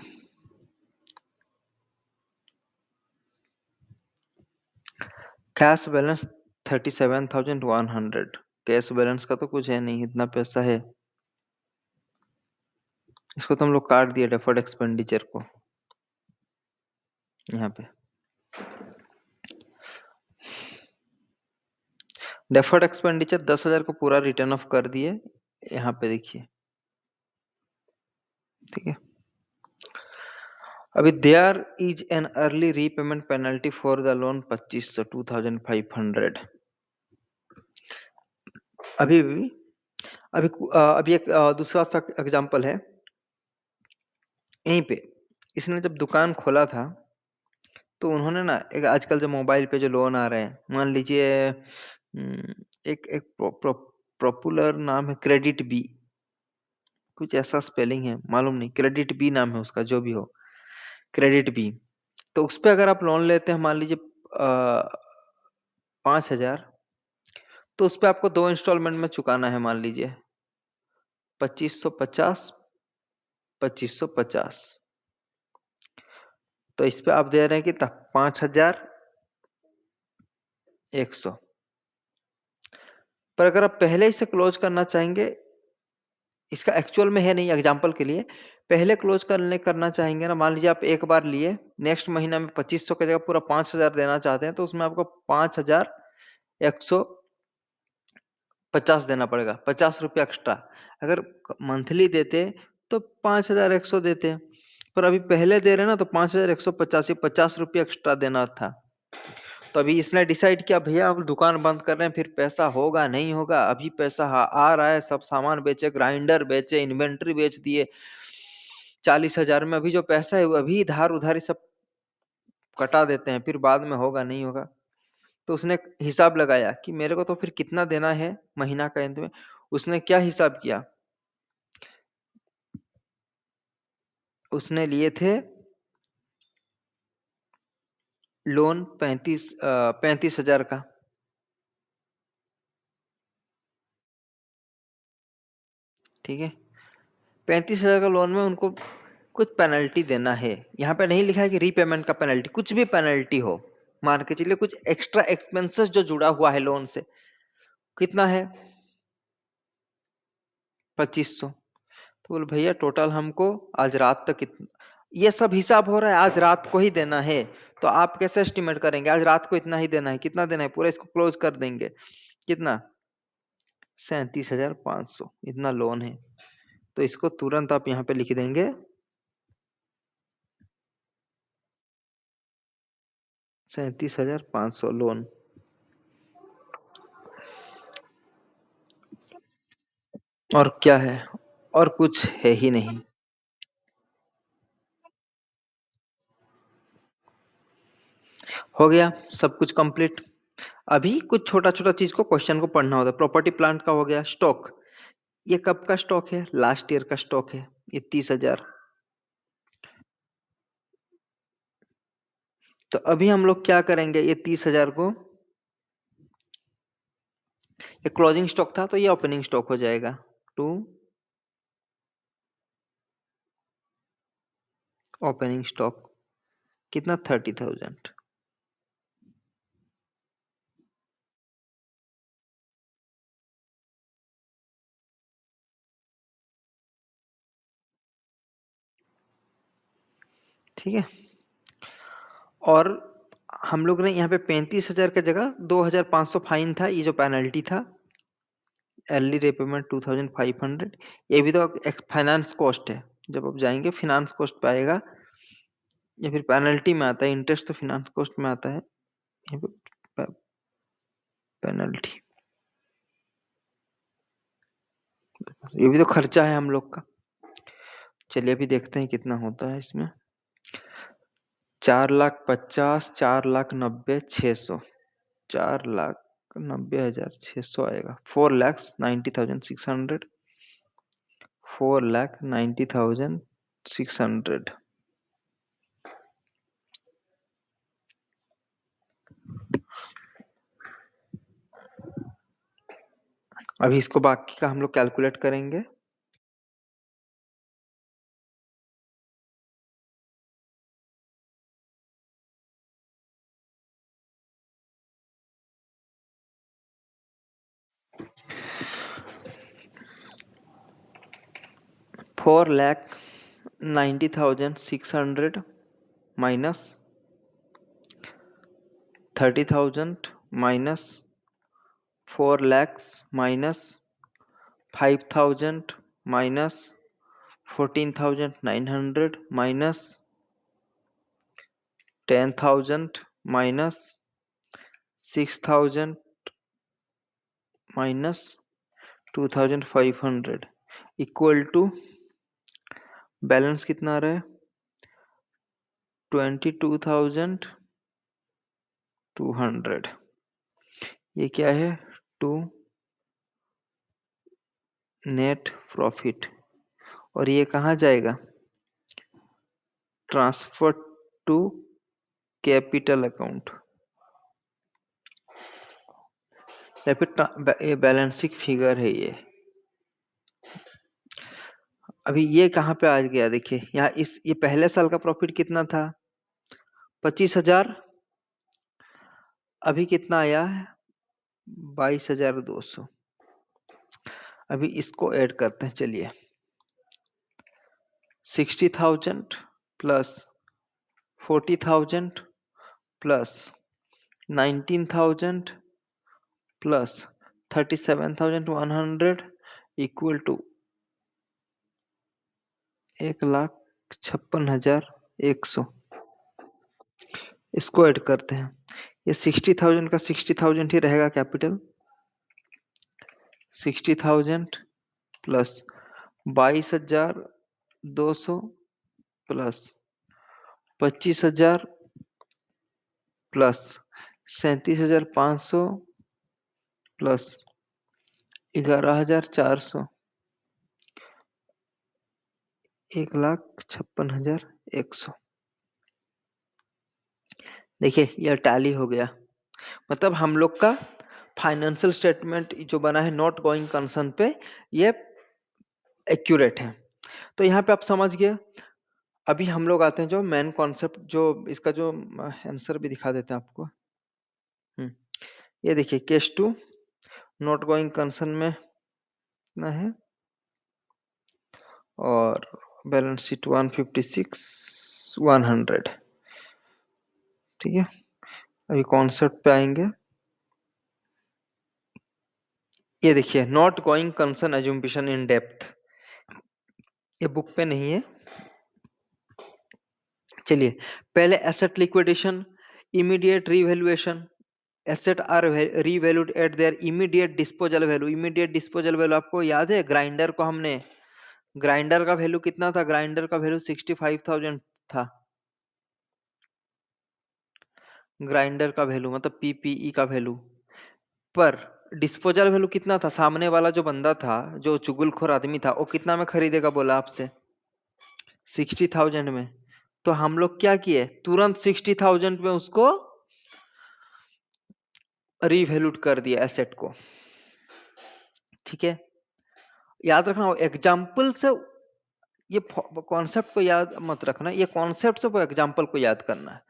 [SPEAKER 1] कैश बैलेंस 37,100, कैश बैलेंस का तो कुछ है नहीं, इतना पैसा है, इसको तो हम लोग काट दिए डेफर्ड एक्सपेंडिचर को यहाँ पे। डेफर्ड एक्सपेंडिचर 10,000 को पूरा रिटर्न ऑफ कर दिए, यहाँ पे देखिए, ठीक है। अभी there is an early repayment penalty for the loan 2500, 2,500। अभी अभी अभी एक दूसरा सा एग्जांपल है, यहीं पे इसने जब दुकान खोला था, तो उन्होंने ना, एक आजकल जो मोबाइल पे जो लोन आ रहे हैं, मान लीजिए एक एक पॉपुलर नाम है क्रेडिट बी, कुछ ऐसा स्पेलिंग है मालूम नहीं, क्रेडिट बी नाम है उसका, जो भी हो, क्रेडिट बी। तो उस पे अगर आप लोन लेते हैं, मान लीजिए 5,000, तो उस पे आपको 2 इंस्टॉलमेंट में चुकाना है, मान लीजिए 2,550, 2,550। तो इस पे आप दे रहे हैं कि 5,100। पर अगर आप पहले ही से क्लोज करना चाहेंगे, इसका एक्चुअल में है नहीं, एग्जांपल के लिए, पहले क्लोज करना चाहेंगे ना, मान लीजिए आप एक बार लिए, नेक्स्ट महीना में 2,500 की जगह पूरा 5,000 देना चाहते हैं, तो उसमें आपको 5,150 देना पड़ेगा, 50 रुपया एक्स्ट्रा। अगर मंथली देते तो 5,100 देते, पर अभी पहले दे रहे ना, तो 5,150, 50 रुपया एक्स्ट्रा देना था। तो अभी इसने डिसाइड किया भैया अब दुकान बंद कर रहे हैं, फिर पैसा होगा नहीं होगा, अभी पैसा आ रहा है, सब सामान बेचे, ग्राइंडर बेचे, इन्वेंट्री बेच दिए 40,000 में, अभी जो पैसा है वो अभी धार उधारी सब कटा देते हैं, फिर बाद में होगा नहीं होगा। तो उसने हिसाब लगाया कि मेरे को तो फिर कितना देना है महीना का अंत में। उसने क्या हिसाब किया, उसने लिए थे लोन 35,000 का। ठीक है, 35,000 का लोन में उनको कुछ पेनल्टी देना है। यहाँ पे नहीं लिखा है कि रीपेमेंट का पेनल्टी, कुछ भी पेनल्टी हो, मान के चलिए कुछ एक्स्ट्रा एक्सपेंसेस जो जुड़ा हुआ है लोन से, कितना है 2500। तो बोले भैया टोटल हमको आज रात तक ये सब हिसाब हो रहा है, आज रात को ही देना है। तो आप कैसे एस्टिमेट करेंगे आज रात को इतना ही देना है, कितना देना है, पूरा इसको क्लोज कर देंगे। कितना, 37,500 इतना लोन है। तो इसको तुरंत आप यहाँ पे लिख देंगे 37,500 लोन। और क्या है, और कुछ है ही नहीं। हो गया सब कुछ कंप्लीट। अभी कुछ छोटा छोटा चीज को क्वेश्चन को पढ़ना होता है। प्रॉपर्टी प्लांट का हो गया। स्टॉक, ये कब का स्टॉक है, लास्ट ईयर का स्टॉक है, ये 30,000। तो अभी हम लोग क्या करेंगे, ये 30,000 को, ये क्लोजिंग स्टॉक था तो ये ओपनिंग स्टॉक हो जाएगा। टू ओपनिंग स्टॉक कितना, 30,000। ठीक है, और हम लोग ने यहाँ पे 35,000 की जगह 2,500 फाइन था, ये जो पेनल्टी था, अर्ली रिपेमेंट 2,500, ये भी तो एक फाइनेंस कॉस्ट है। जब आप जाएंगे फिनांस कॉस्ट पे आएगा, या फिर पेनल्टी में आता है, इंटरेस्ट तो फिनांस कॉस्ट में आता है, यहाँ पे पेनल्टी, ये भी तो खर्चा है हम लोग का। चलिए अभी देखते हैं कितना होता है इसमें। 4,50,000, 4,90,600, 4,90,600 आएगा। 4,90,600, 4,90,600। अभी इसको बाकी का हम लोग कैलकुलेट करेंगे। Four lakh 90,600 minus 30,000 minus 4 lakhs minus 5,000 minus 14,900 minus 10,000 minus 6,000 minus 2,500 equal to balance कितना आ रहा है, 22,200। ये क्या है, टू नेट प्रॉफिट। और ये कहाँ जाएगा, ट्रांसफर टू कैपिटल अकाउंट, या फिर ये बैलेंस शीट फिगर है ये। अभी ये कहाँ पे आ गया, देखिए यहाँ इस ये पहले साल का प्रॉफिट कितना था, 25,000। अभी कितना आया है, 22,200। अभी इसको ऐड करते हैं, चलिए 60,000 plus 40,000 plus 19,000 plus 37,100 equal to 1,56,100। इसको ऐड करते हैं, ये 60,000 का 60,000 ही रहेगा capital, 60,000 plus 22,200 plus 25,000 plus 37,500 plus 11,400, 1,56,100। देखिए ये टैली हो गया, मतलब हम लोग का फाइनेंशियल स्टेटमेंट जो बना है नॉट गोइंग कंसर्न पे, ये एक्यूरेट है। तो यहाँ पे आप समझ गए। अभी हम लोग आते हैं जो मेन कॉन्सेप्ट, जो इसका जो आंसर भी दिखा देते हैं आपको। हम्म, ये देखिए case two not going concern में ना है, और बैलेंस शीट 156 100। ठीक है, अभी कॉन्सेप्ट पे आएंगे। ये देखिए not going concern assumption in depth, ये बुक पे नहीं है। चलिए पहले asset liquidation, immediate revaluation. Asset are revalued at their immediate disposal value. Immediate disposal value आपको याद है, ग्राइंडर को हमने, ग्राइंडर का वैल्यू कितना था, ग्राइंडर का वैल्यू 65,000 था। ग्राइंडर का वैल्यू मतलब पीपीई का वैल्यू, पर डिस्पोजल वैल्यू कितना था, सामने वाला जो बंदा था, जो चुगलखोर आदमी था, वो कितना में खरीदेगा बोला आपसे, 60,000 में। तो हम लोग क्या किए, तुरंत 60,000 में उसको रीवैल्यूड कर दिया एसेट को। ठीक है, याद रखना एग्जाम्पल से, ये कॉन्सेप्ट को याद मत रखना, ये कॉन्सेप्ट से वो एग्जाम्पल को याद करना है।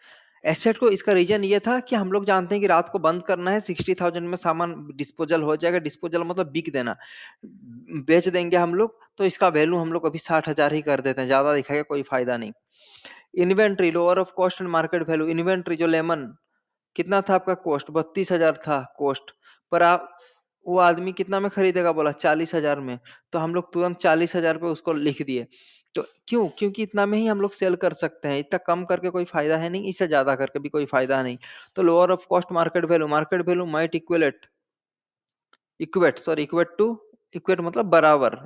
[SPEAKER 1] एसेट को, इसका रीजन ये था कि हम लोग जानते हैं कि रात को बंद करना है, 60,000 में सामान डिस्पोजल हो जाएगा। डिस्पोजल मतलब बिक देना, बेच देंगे हम लोग, तो इसका वैल्यू हम लोग अभी 60,000 ही कर देते हैं, ज्यादा दिखाएगा कोई फायदा नहीं। Inventory lower of cost and market value. Inventory जो लेमन, कितना था आपका कॉस्ट, 32,000 था कॉस्ट, पर आप, वो आदमी कितना में खरीदेगा बोला, 40,000 में। तो हम लोग तुरंत 40,000 पे उसको लिख दिए। तो क्यों, क्योंकि इतना में ही हम लोग सेल कर सकते हैं, इतना कम करके कोई फायदा है नहीं, इससे ज्यादा करके भी कोई फायदा नहीं। तो lower of cost market value, market value might equalate, equate sorry equate to, equate मतलब बराबर,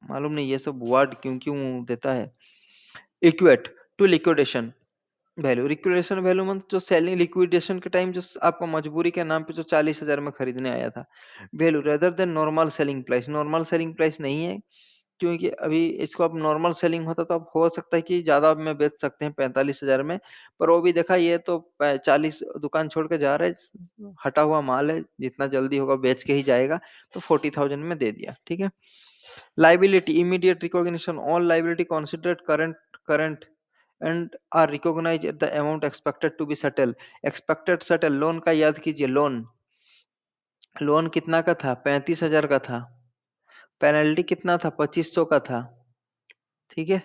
[SPEAKER 1] मालूम नहीं ये सब वर्ड क्यों क्यों देता है, equate to liquidation value. Liquidation value मतलब जो सेलिंग, लिक्विडेशन के टाइम जो आपको मजबूरी के नाम पे जो 40,000 में खरीदने आया था, value rather than normal selling price. Normal selling price नहीं है, क्योंकि अभी इसको अब नॉर्मल सेलिंग होता तो अब हो सकता है कि ज्यादा में बेच सकते हैं 45,000 में, पर वो भी देखा, ये तो 40 दुकान छोड़ के जा रहा है, हटा हुआ माल है, जितना जल्दी होगा बेच के ही जाएगा, तो 40,000 में दे दिया। ठीक है, liability immediate recognition, all liability considered current and are recognized at the amount expected to be settled। expected settle, loan का याद कीजिए, लोन, लोन कितना का था, 35,000 का था, पेनल्टी कितना था, 2500 का था। ठीक है,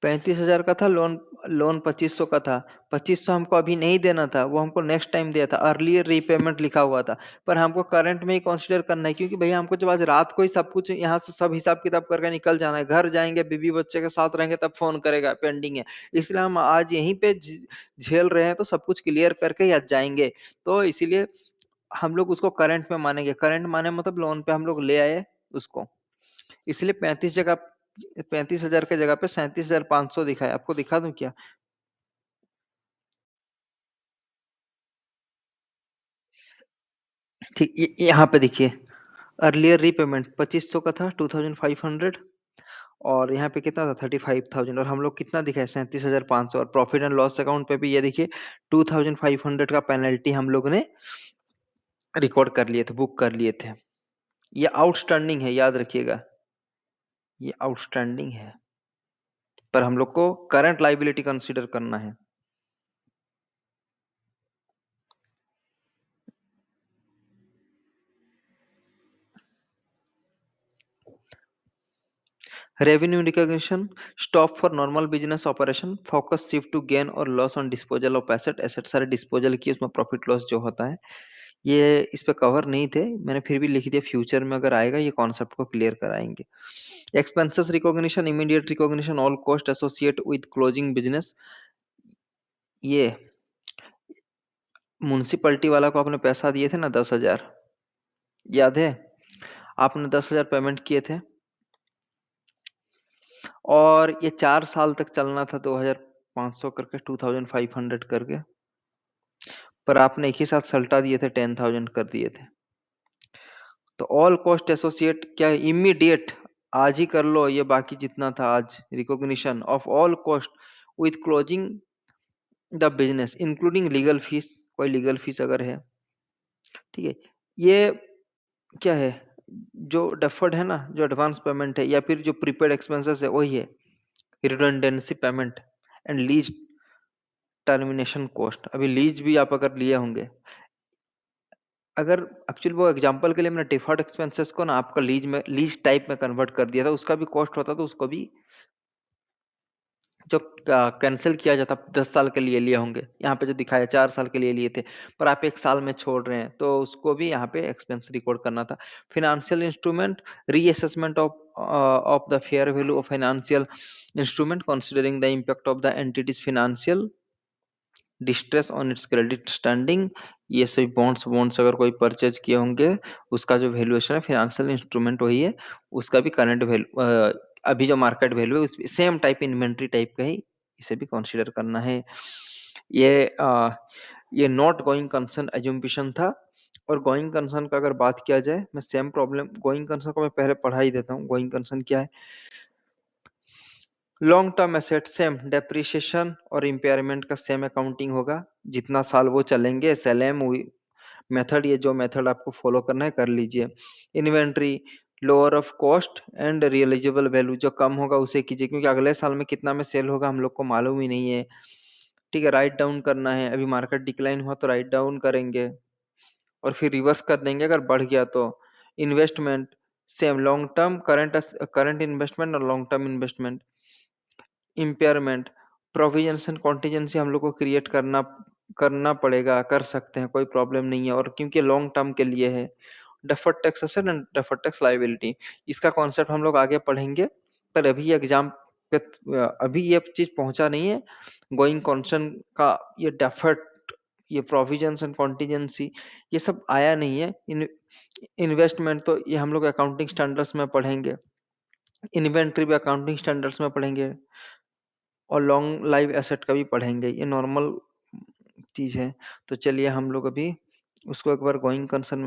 [SPEAKER 1] 35,000 का था लोन, लोन 2500 का था। 2500 हमको अभी नहीं देना था, वो हमको नेक्स्ट टाइम दिया था, अर्लियर रीपेमेंट लिखा हुआ था, पर हमको करंट में ही कंसीडर करना है, क्योंकि भैया हमको जब आज रात को ही सब कुछ यहाँ से सब हिसाब किताब करके निकल जाना है, घर जाएंगे बीवी बच्चे के साथ रहेंगे तब फोन करेगा पेंडिंग है, इसलिए हम आज यहीं पे झेल रहे हैं, तो सब कुछ क्लियर करके ही आज जाएंगे। तो इसीलिए हम लोग उसको करंट में मानेंगे। करंट माने मतलब लोन पे हम लोग ले आए उसको, इसलिए 35,000 की जगह पे 37,500 दिखा है, आपको दिखा दूं क्या। ठीक, यहाँ पे देखिए, अर्लियर रीपेमेंट 2500 का था, 2,500, और यहाँ पे कितना था, 35,000, और हम लोग कितना दिखाए, 37,500, और प्रॉफिट एंड लॉस अकाउंट पे भी ये देखिए 2,500 का पेनल्टी हम लोग ने रिकॉर्ड कर लिए थे, बुक कर लिए थे। ये आउटस्टैंडिंग है, याद रखिएगा, ये आउटस्टैंडिंग है, पर हम लोग को करंट लाइबिलिटी कंसीडर करना है। Revenue recognition, stop for normal business operation, focus shift to gain or loss on disposal of asset। Asset सारे डिस्पोजल किए, उसमें प्रॉफिट लॉस जो होता है, ये इस पे कवर नहीं थे, मैंने फिर भी लिख दिया, फ्यूचर में अगर आएगा ये कॉन्सेप्ट को क्लियर कराएंगे। Expenses recognition, immediate recognition, all cost associate with closing business. ये म्युनिसिपैलिटी वाला को आपने पैसा दिए थे ना 10,000, याद है, आपने 10,000 पेमेंट किए थे, और ये 4 साल तक चलना था, 2,500 करके, 2,500 करके, पर आपने एक ही साथ सल्टा दिए थे, 10,000 कर दिए थे। तो ऑल कॉस्ट एसोसिएट क्या है, इमीडिएट, आज ही कर लो ये, बाकी जितना था आज, recognition of all cost with closing the business including legal fees, कोई लीगल फीस अगर है, ठीक है। ये क्या है, जो डेफर्ड है ना, जो एडवांस पेमेंट है या फिर जो प्रीपेड एक्सपेंसेस है वही है redundancy payment and lease termination cost. अभी लीज भी आप अगर लिए होंगे, अगर एक्चुअली वो एग्जांपल के लिए मैंने डिफर्ड एक्सपेंसेस को ना आपका लीज टाइप में कन्वर्ट कर दिया था, उसका भी कॉस्ट होता, तो उसको भी जो कैंसिल किया जाता 10 साल के लिए लिए होंगे, यहाँ पे जो दिखाया 4 साल के लिए लिए थे, पर आप 1 साल में छोड़ रहे हैं, तो उसको भी यहाँ पे एक्सपेंस रिकॉर्ड करना था। Financial instrument, reassessment of the fair value of financial instrument considering the impact of the entities financial distress on it's credit standing. ये सभी बॉन्ड्स बॉन्ड्स अगर कोई परचेज किए होंगे, उसका जो वैल्यूएशन है फाइनेंशियल इंस्ट्रूमेंट वही है, उसका भी करंट वैल्यू, अभी जो मार्केट वैल्यू है सेम टाइप इन्वेंट्री टाइप का ही, इसे भी कंसीडर करना है। ये ये नॉट गोइंग कंसर्न एजुम्पशन था। और गोइंग कंसर्न का अगर बात किया जाए, मैं सेम प्रॉब्लम गोइंग कंसर्न को मैं पहले पढ़ा ही देता हूँ। गोइंग कंसर्न क्या है, long term asset same depreciation और इम्पेयरमेंट का सेम अकाउंटिंग होगा, जितना साल वो चलेंगे सेलेम मेथड, ये जो मेथड आपको फॉलो करना है कर लीजिए। Inventory lower of cost and realisable value, जो कम होगा उसे कीजिए, क्योंकि अगले साल में कितना में सेल होगा हम लोग को मालूम ही नहीं है, ठीक है। राइट डाउन करना है, अभी मार्केट डिक्लाइन हुआ तो राइट डाउन करेंगे और फिर रिवर्स कर देंगे अगर बढ़ गया तो। Investment same long term current investment और long term investment. Impairment provisions and contingency हम लोग को क्रिएट करना करना पड़ेगा, कर सकते हैं, कोई प्रॉब्लम नहीं है, और क्योंकि लॉन्ग टर्म के लिए है। Deferred tax asset and deferred tax liability, इसका कॉन्सेप्ट हम लोग आगे पढ़ेंगे, पर अभी एग्जाम पे अभी ये चीज पहुंचा नहीं है। गोइंग कॉन्सन का ये डेफर्ड, ये प्रोविजंस एंड कॉन्टिजेंसी, ये सब आया नहीं है। इन्वेस्टमेंट तो ये हम लोग अकाउंटिंग स्टैंडर्ड्स में पढ़ेंगे, इन्वेंट्री भी अकाउंटिंग स्टैंडर्ड्स में पढ़ेंगे, और लॉन्ग लाइव एसेट का भी पढ़ेंगे, ये नॉर्मल चीज है। तो चलिए हम लोग अभी उसको एक बार गोइंग कंसर्न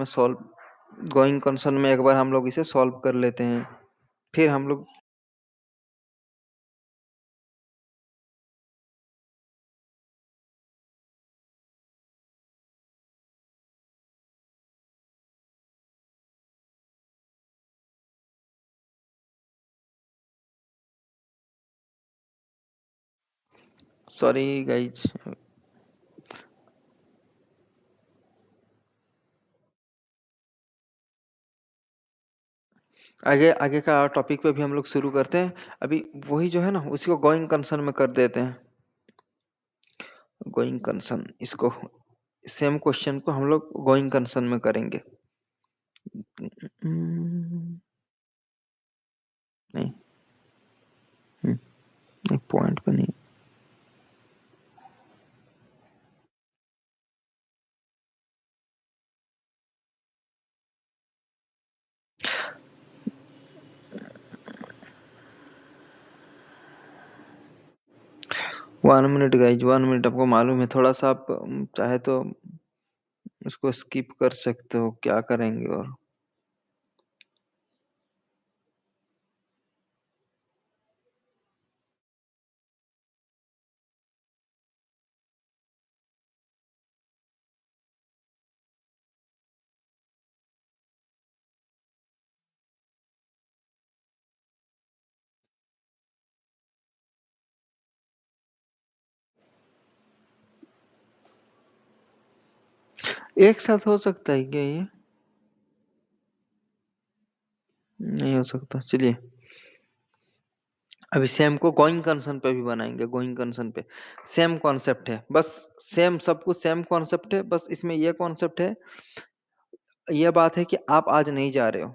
[SPEAKER 1] में एक बार हम लोग इसे सॉल्व कर लेते हैं, फिर हम लोग सॉरी गाइज, आगे आगे का टॉपिक पे भी हम लोग शुरू करते हैं। अभी वही जो है ना उसी को गोइंग कंसर्न में कर देते हैं। गोइंग कंसर्न, इसको सेम क्वेश्चन को हम लोग गोइंग कंसर्न में करेंगे। नहीं, नहीं पॉइंट पे नहीं। 1 मिनट गाइज, 1 मिनट, आपको मालूम है थोड़ा सा आप चाहे तो उसको स्किप कर सकते हो, क्या करेंगे। और एक साथ हो सकता है क्या ये? नहीं हो सकता। चलिए अभी सेम को गोइंग कंसर्न पे भी बनाएंगे। गोइंग कंसर्न पे सेम कॉन्सेप्ट है, बस सेम सब कुछ सेम कॉन्सेप्ट है, बस इसमें ये कॉन्सेप्ट है, ये बात है कि आप आज नहीं जा रहे हो,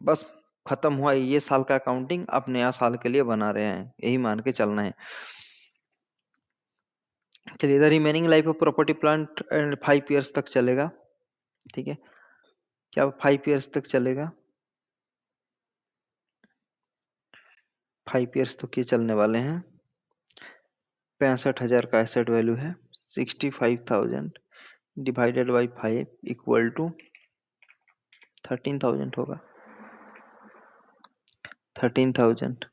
[SPEAKER 1] बस खत्म हुआ ये साल का अकाउंटिंग, आप नया साल के लिए बना रहे हैं, यही मान के चलना है। चलिए, the remaining life of property plant and 5 years तक चलेगा, ठीक है। क्या 5 ईयर्स तक चलेगा? 5 ईयर्स तो ये चलने वाले हैं। 65,000 का एसेट वैल्यू है, 65,000 डिवाइडेड बाई 5 इक्वल टू 13,000 होगा। 13,000,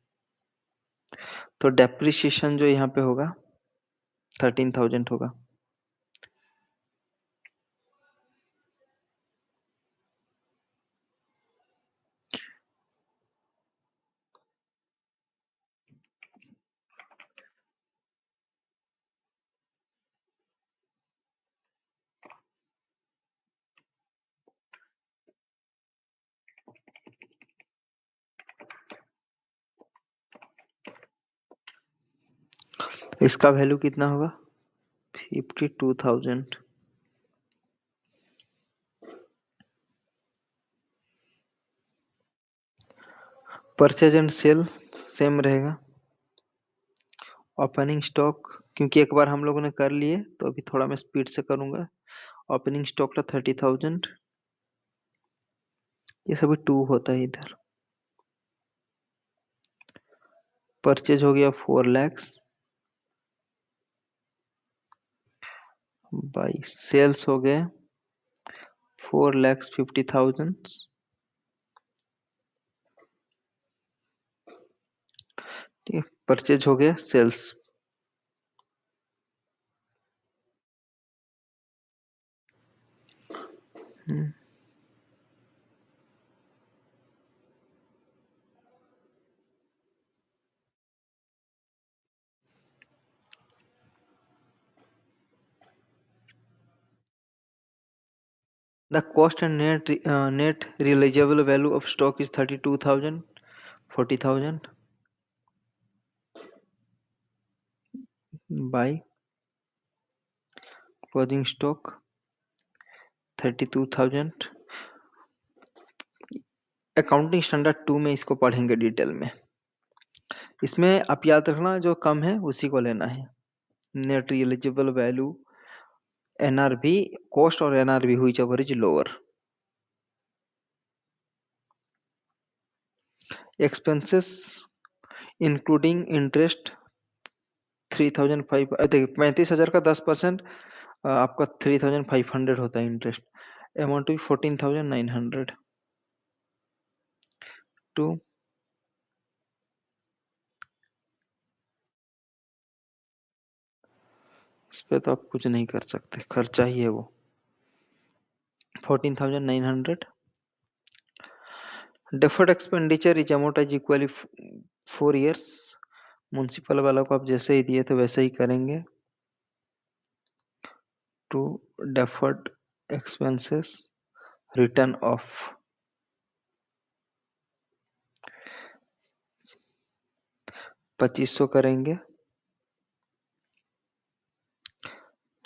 [SPEAKER 1] तो डेप्रिसिएशन जो यहाँ पे होगा 13,000 होगा। इसका वैल्यू कितना होगा? 52,000। परचेज एंड सेल सेम रहेगा। ओपनिंग स्टॉक क्योंकि एक बार हम लोगों ने कर लिए तो अभी थोड़ा मैं स्पीड से करूंगा। ओपनिंग स्टॉक था 30,000। ये सभी 2 होता है इधर। परचेज हो गया 4 lakhs बाई सेल्स हो गए 4,50,000। ठीक है, परचेज हो गया sales. The cost and net realisable value of stock is 32,000, 40,000 by closing stock 32,000। Accounting standard 2 में इसको पढ़ेंगे डिटेल में। इसमें आप याद रखना जो कम है उसी को लेना है। Net realisable value NRV cost और एनआरवी हुई ever is lower. Expenses including interest 3,500। देखिए 35,000 का 10% आपका 3,500 होता है इंटरेस्ट। अमाउंट भी 14,900 टू। इस पे तो आप कुछ नहीं कर सकते, खर्चा ही है वो। 14,900। Deferred expenditure is amortize equally 4 years। Municipal वाला को आप जैसे ही दिए थे वैसे ही करेंगे। To deferred expenses written off 2,500 करेंगे।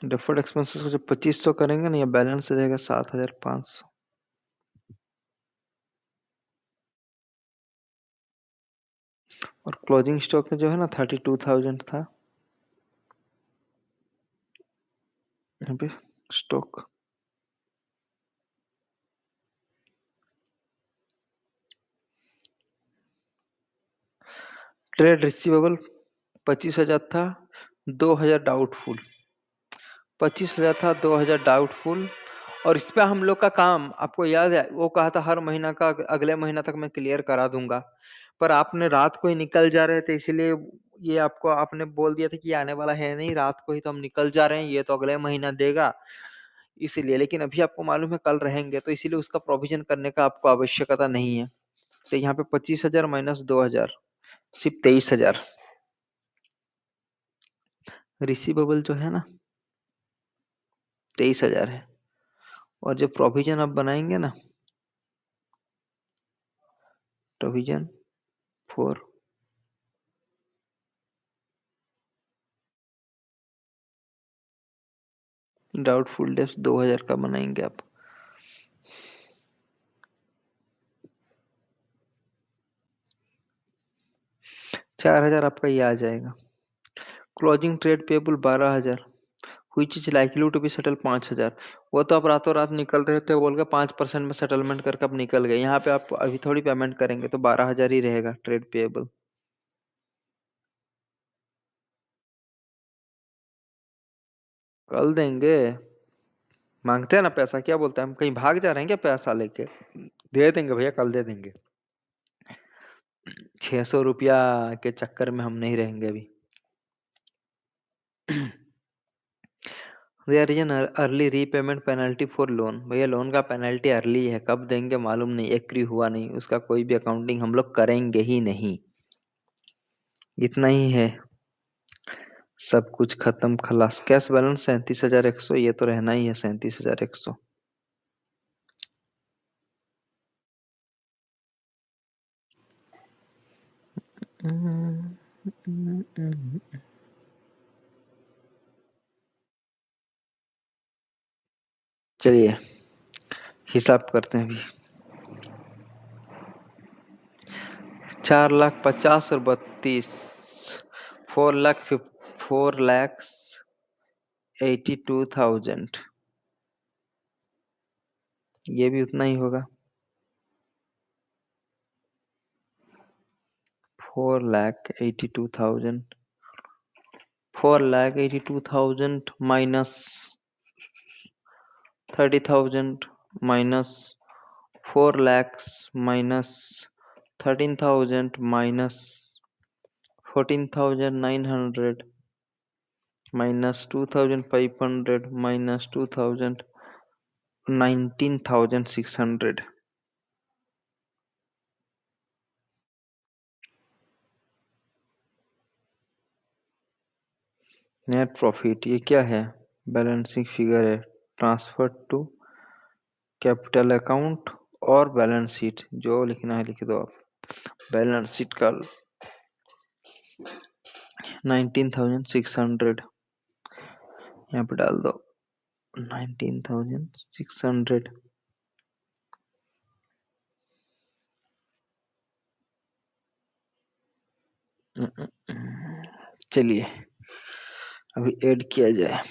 [SPEAKER 1] डेफर्ड एक्सपेंसेस को जब 2,500 करेंगे ना, ये बैलेंस हो जाएगा 7,500। और क्लोजिंग स्टॉक में जो है ना 32,000 था यहाँ पे स्टॉक। ट्रेड रिसीवेबल 25,000 था, 2,000 डाउटफुल। 25,000 था, 2,000 डाउटफुल। और इस पे हम लोग का काम आपको याद है, वो कहा था हर महीना का अगले महीना तक मैं क्लियर करा दूंगा। पर आपने रात को ही निकल जा रहे थे, इसीलिए ये आपको आपने बोल दिया था कि आने वाला है नहीं, रात को ही तो हम निकल जा रहे हैं, ये तो अगले महीना देगा इसीलिए। लेकिन अभी आपको मालूम है कल रहेंगे, तो इसीलिए उसका प्रोविजन करने का आपको आवश्यकता नहीं है। तो यहाँ पे 25,000 माइनस 2,000 सिर्फ 23,000 रिसीवेबल जो है ना 23,000 है। और जो प्रोविजन आप बनाएंगे ना, प्रोविजन फॉर डाउटफुल डेप्स 2,000 का बनाएंगे आप। 4,000 आपका ये आ जाएगा। Closing trade payable 12,000 which is likely to be settle 5,000। वो तो आप रातों रात निकल रहे थे बोल के 5% में सेटलमेंट करके आप निकल गए। यहाँ पे आप अभी थोड़ी पेमेंट करेंगे, तो 12,000 ही रहेगा ट्रेड पेबल। कल देंगे। मांगते हैं ना पैसा, क्या बोलते हैं हम, कहीं भाग जा रहे हैं क्या पैसा लेके? दे देंगे भैया, कल दे देंगे। 600 रुपया के चक्कर में हम नहीं रहेंगे अभी। There is an early repayment penalty for loan. भैया लोन का पेनल्टी अर्ली है, कब देंगे मालूम नहीं, एग्री हुआ नहीं, उसका कोई भी अकाउंटिंग हम लोग करेंगे ही नहीं। इतना ही है, सब कुछ खत्म खलास। कैश बैलेंस 37,100, ये तो रहना ही है 37,100। चलिए हिसाब करते हैं अभी। 4,50,000 और 32, 4,82,000, ये भी उतना ही होगा। 4,82,000, 4,82,000 minus 30,000 minus 4 lakhs minus 13,000 minus 14,900 minus 2,500 minus 2,000, 19,600। Net profit ये क्या है? बैलेंसिंग फिगर है, ट्रांसफर टू कैपिटल अकाउंट और बैलेंस शीट, जो लिखना है लिख दो आप। बैलेंस शीट का 19,600 यहाँ पे डाल दो, 19,600। चलिए अभी ऐड किया जाए।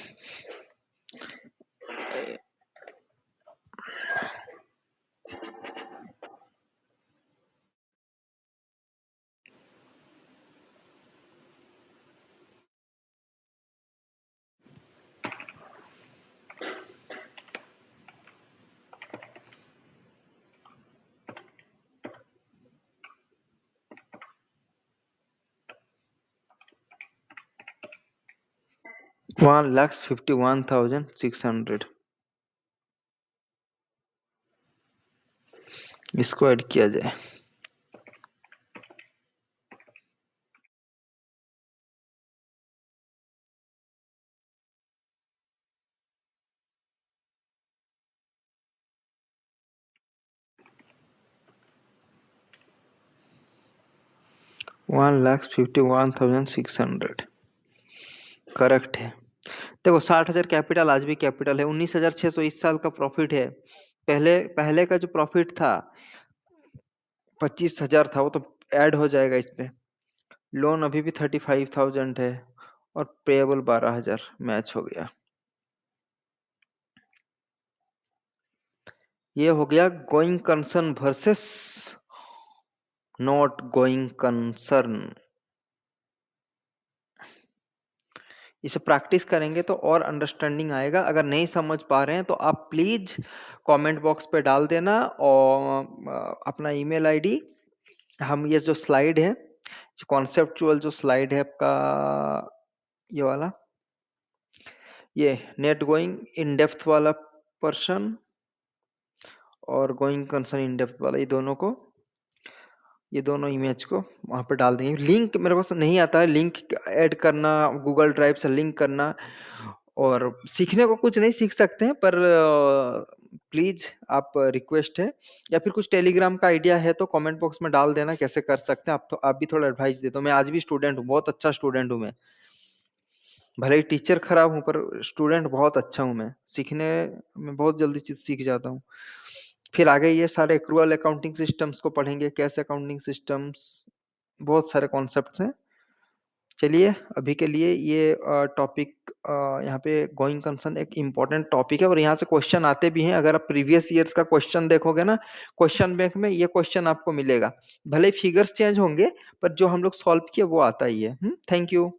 [SPEAKER 1] 1,51,600 इसको ऐड किया जाए। 1,51,600 करेक्ट है। देखो 60,000 कैपिटल, आज भी कैपिटल है। 19,600 इस साल का प्रॉफिट है। पहले पहले का जो प्रॉफिट था 25,000 था, वो तो ऐड हो जाएगा इस पे। लोन अभी भी 35,000 है और पेएबल 12,000 मैच हो गया। ये हो गया going concern versus not going concern. इसे प्रैक्टिस करेंगे तो और अंडरस्टैंडिंग आएगा। अगर नहीं समझ पा रहे हैं तो आप प्लीज कमेंट बॉक्स पे डाल देना, और अपना ईमेल आईडी। हम ये जो स्लाइड है, कॉन्सेप्चुअल जो स्लाइड है आपका, ये वाला, ये नेट गोइंग इन डेप्थ वाला पर्सन और गोइंग कंसर्न इन डेप्थ वाला, ये दोनों इमेज को वहां पर डाल देंगे। लिंक मेरे पास नहीं आता है, लिंक ऐड करना, गूगल ड्राइव से लिंक करना, और सीखने को कुछ नहीं सीख सकते हैं, पर प्लीज आप रिक्वेस्ट है, या फिर कुछ टेलीग्राम का आइडिया है तो कमेंट बॉक्स में डाल देना कैसे कर सकते हैं। आप तो आप भी थोड़ा एडवाइस दे दो। मैं आज भी स्टूडेंट हूँ, बहुत अच्छा स्टूडेंट हूँ मैं। भले ही टीचर खराब हूँ पर स्टूडेंट बहुत अच्छा हूँ मैं, सीखने में बहुत जल्दी चीज सीख जाता हूँ। फिर आगे ये सारे एक्रूअल अकाउंटिंग सिस्टम्स को पढ़ेंगे, कैश अकाउंटिंग सिस्टम्स, बहुत सारे कॉन्सेप्ट्स हैं। चलिए अभी के लिए ये टॉपिक, यहाँ पे गोइंग कंसर्न एक इम्पोर्टेंट टॉपिक है, और यहाँ से क्वेश्चन आते भी हैं। अगर आप प्रीवियस ईयर्स का क्वेश्चन देखोगे ना, क्वेश्चन बैंक में ये क्वेश्चन आपको मिलेगा। भले फिगर्स चेंज होंगे पर जो हम लोग सॉल्व किए वो आता ही है। Thank you.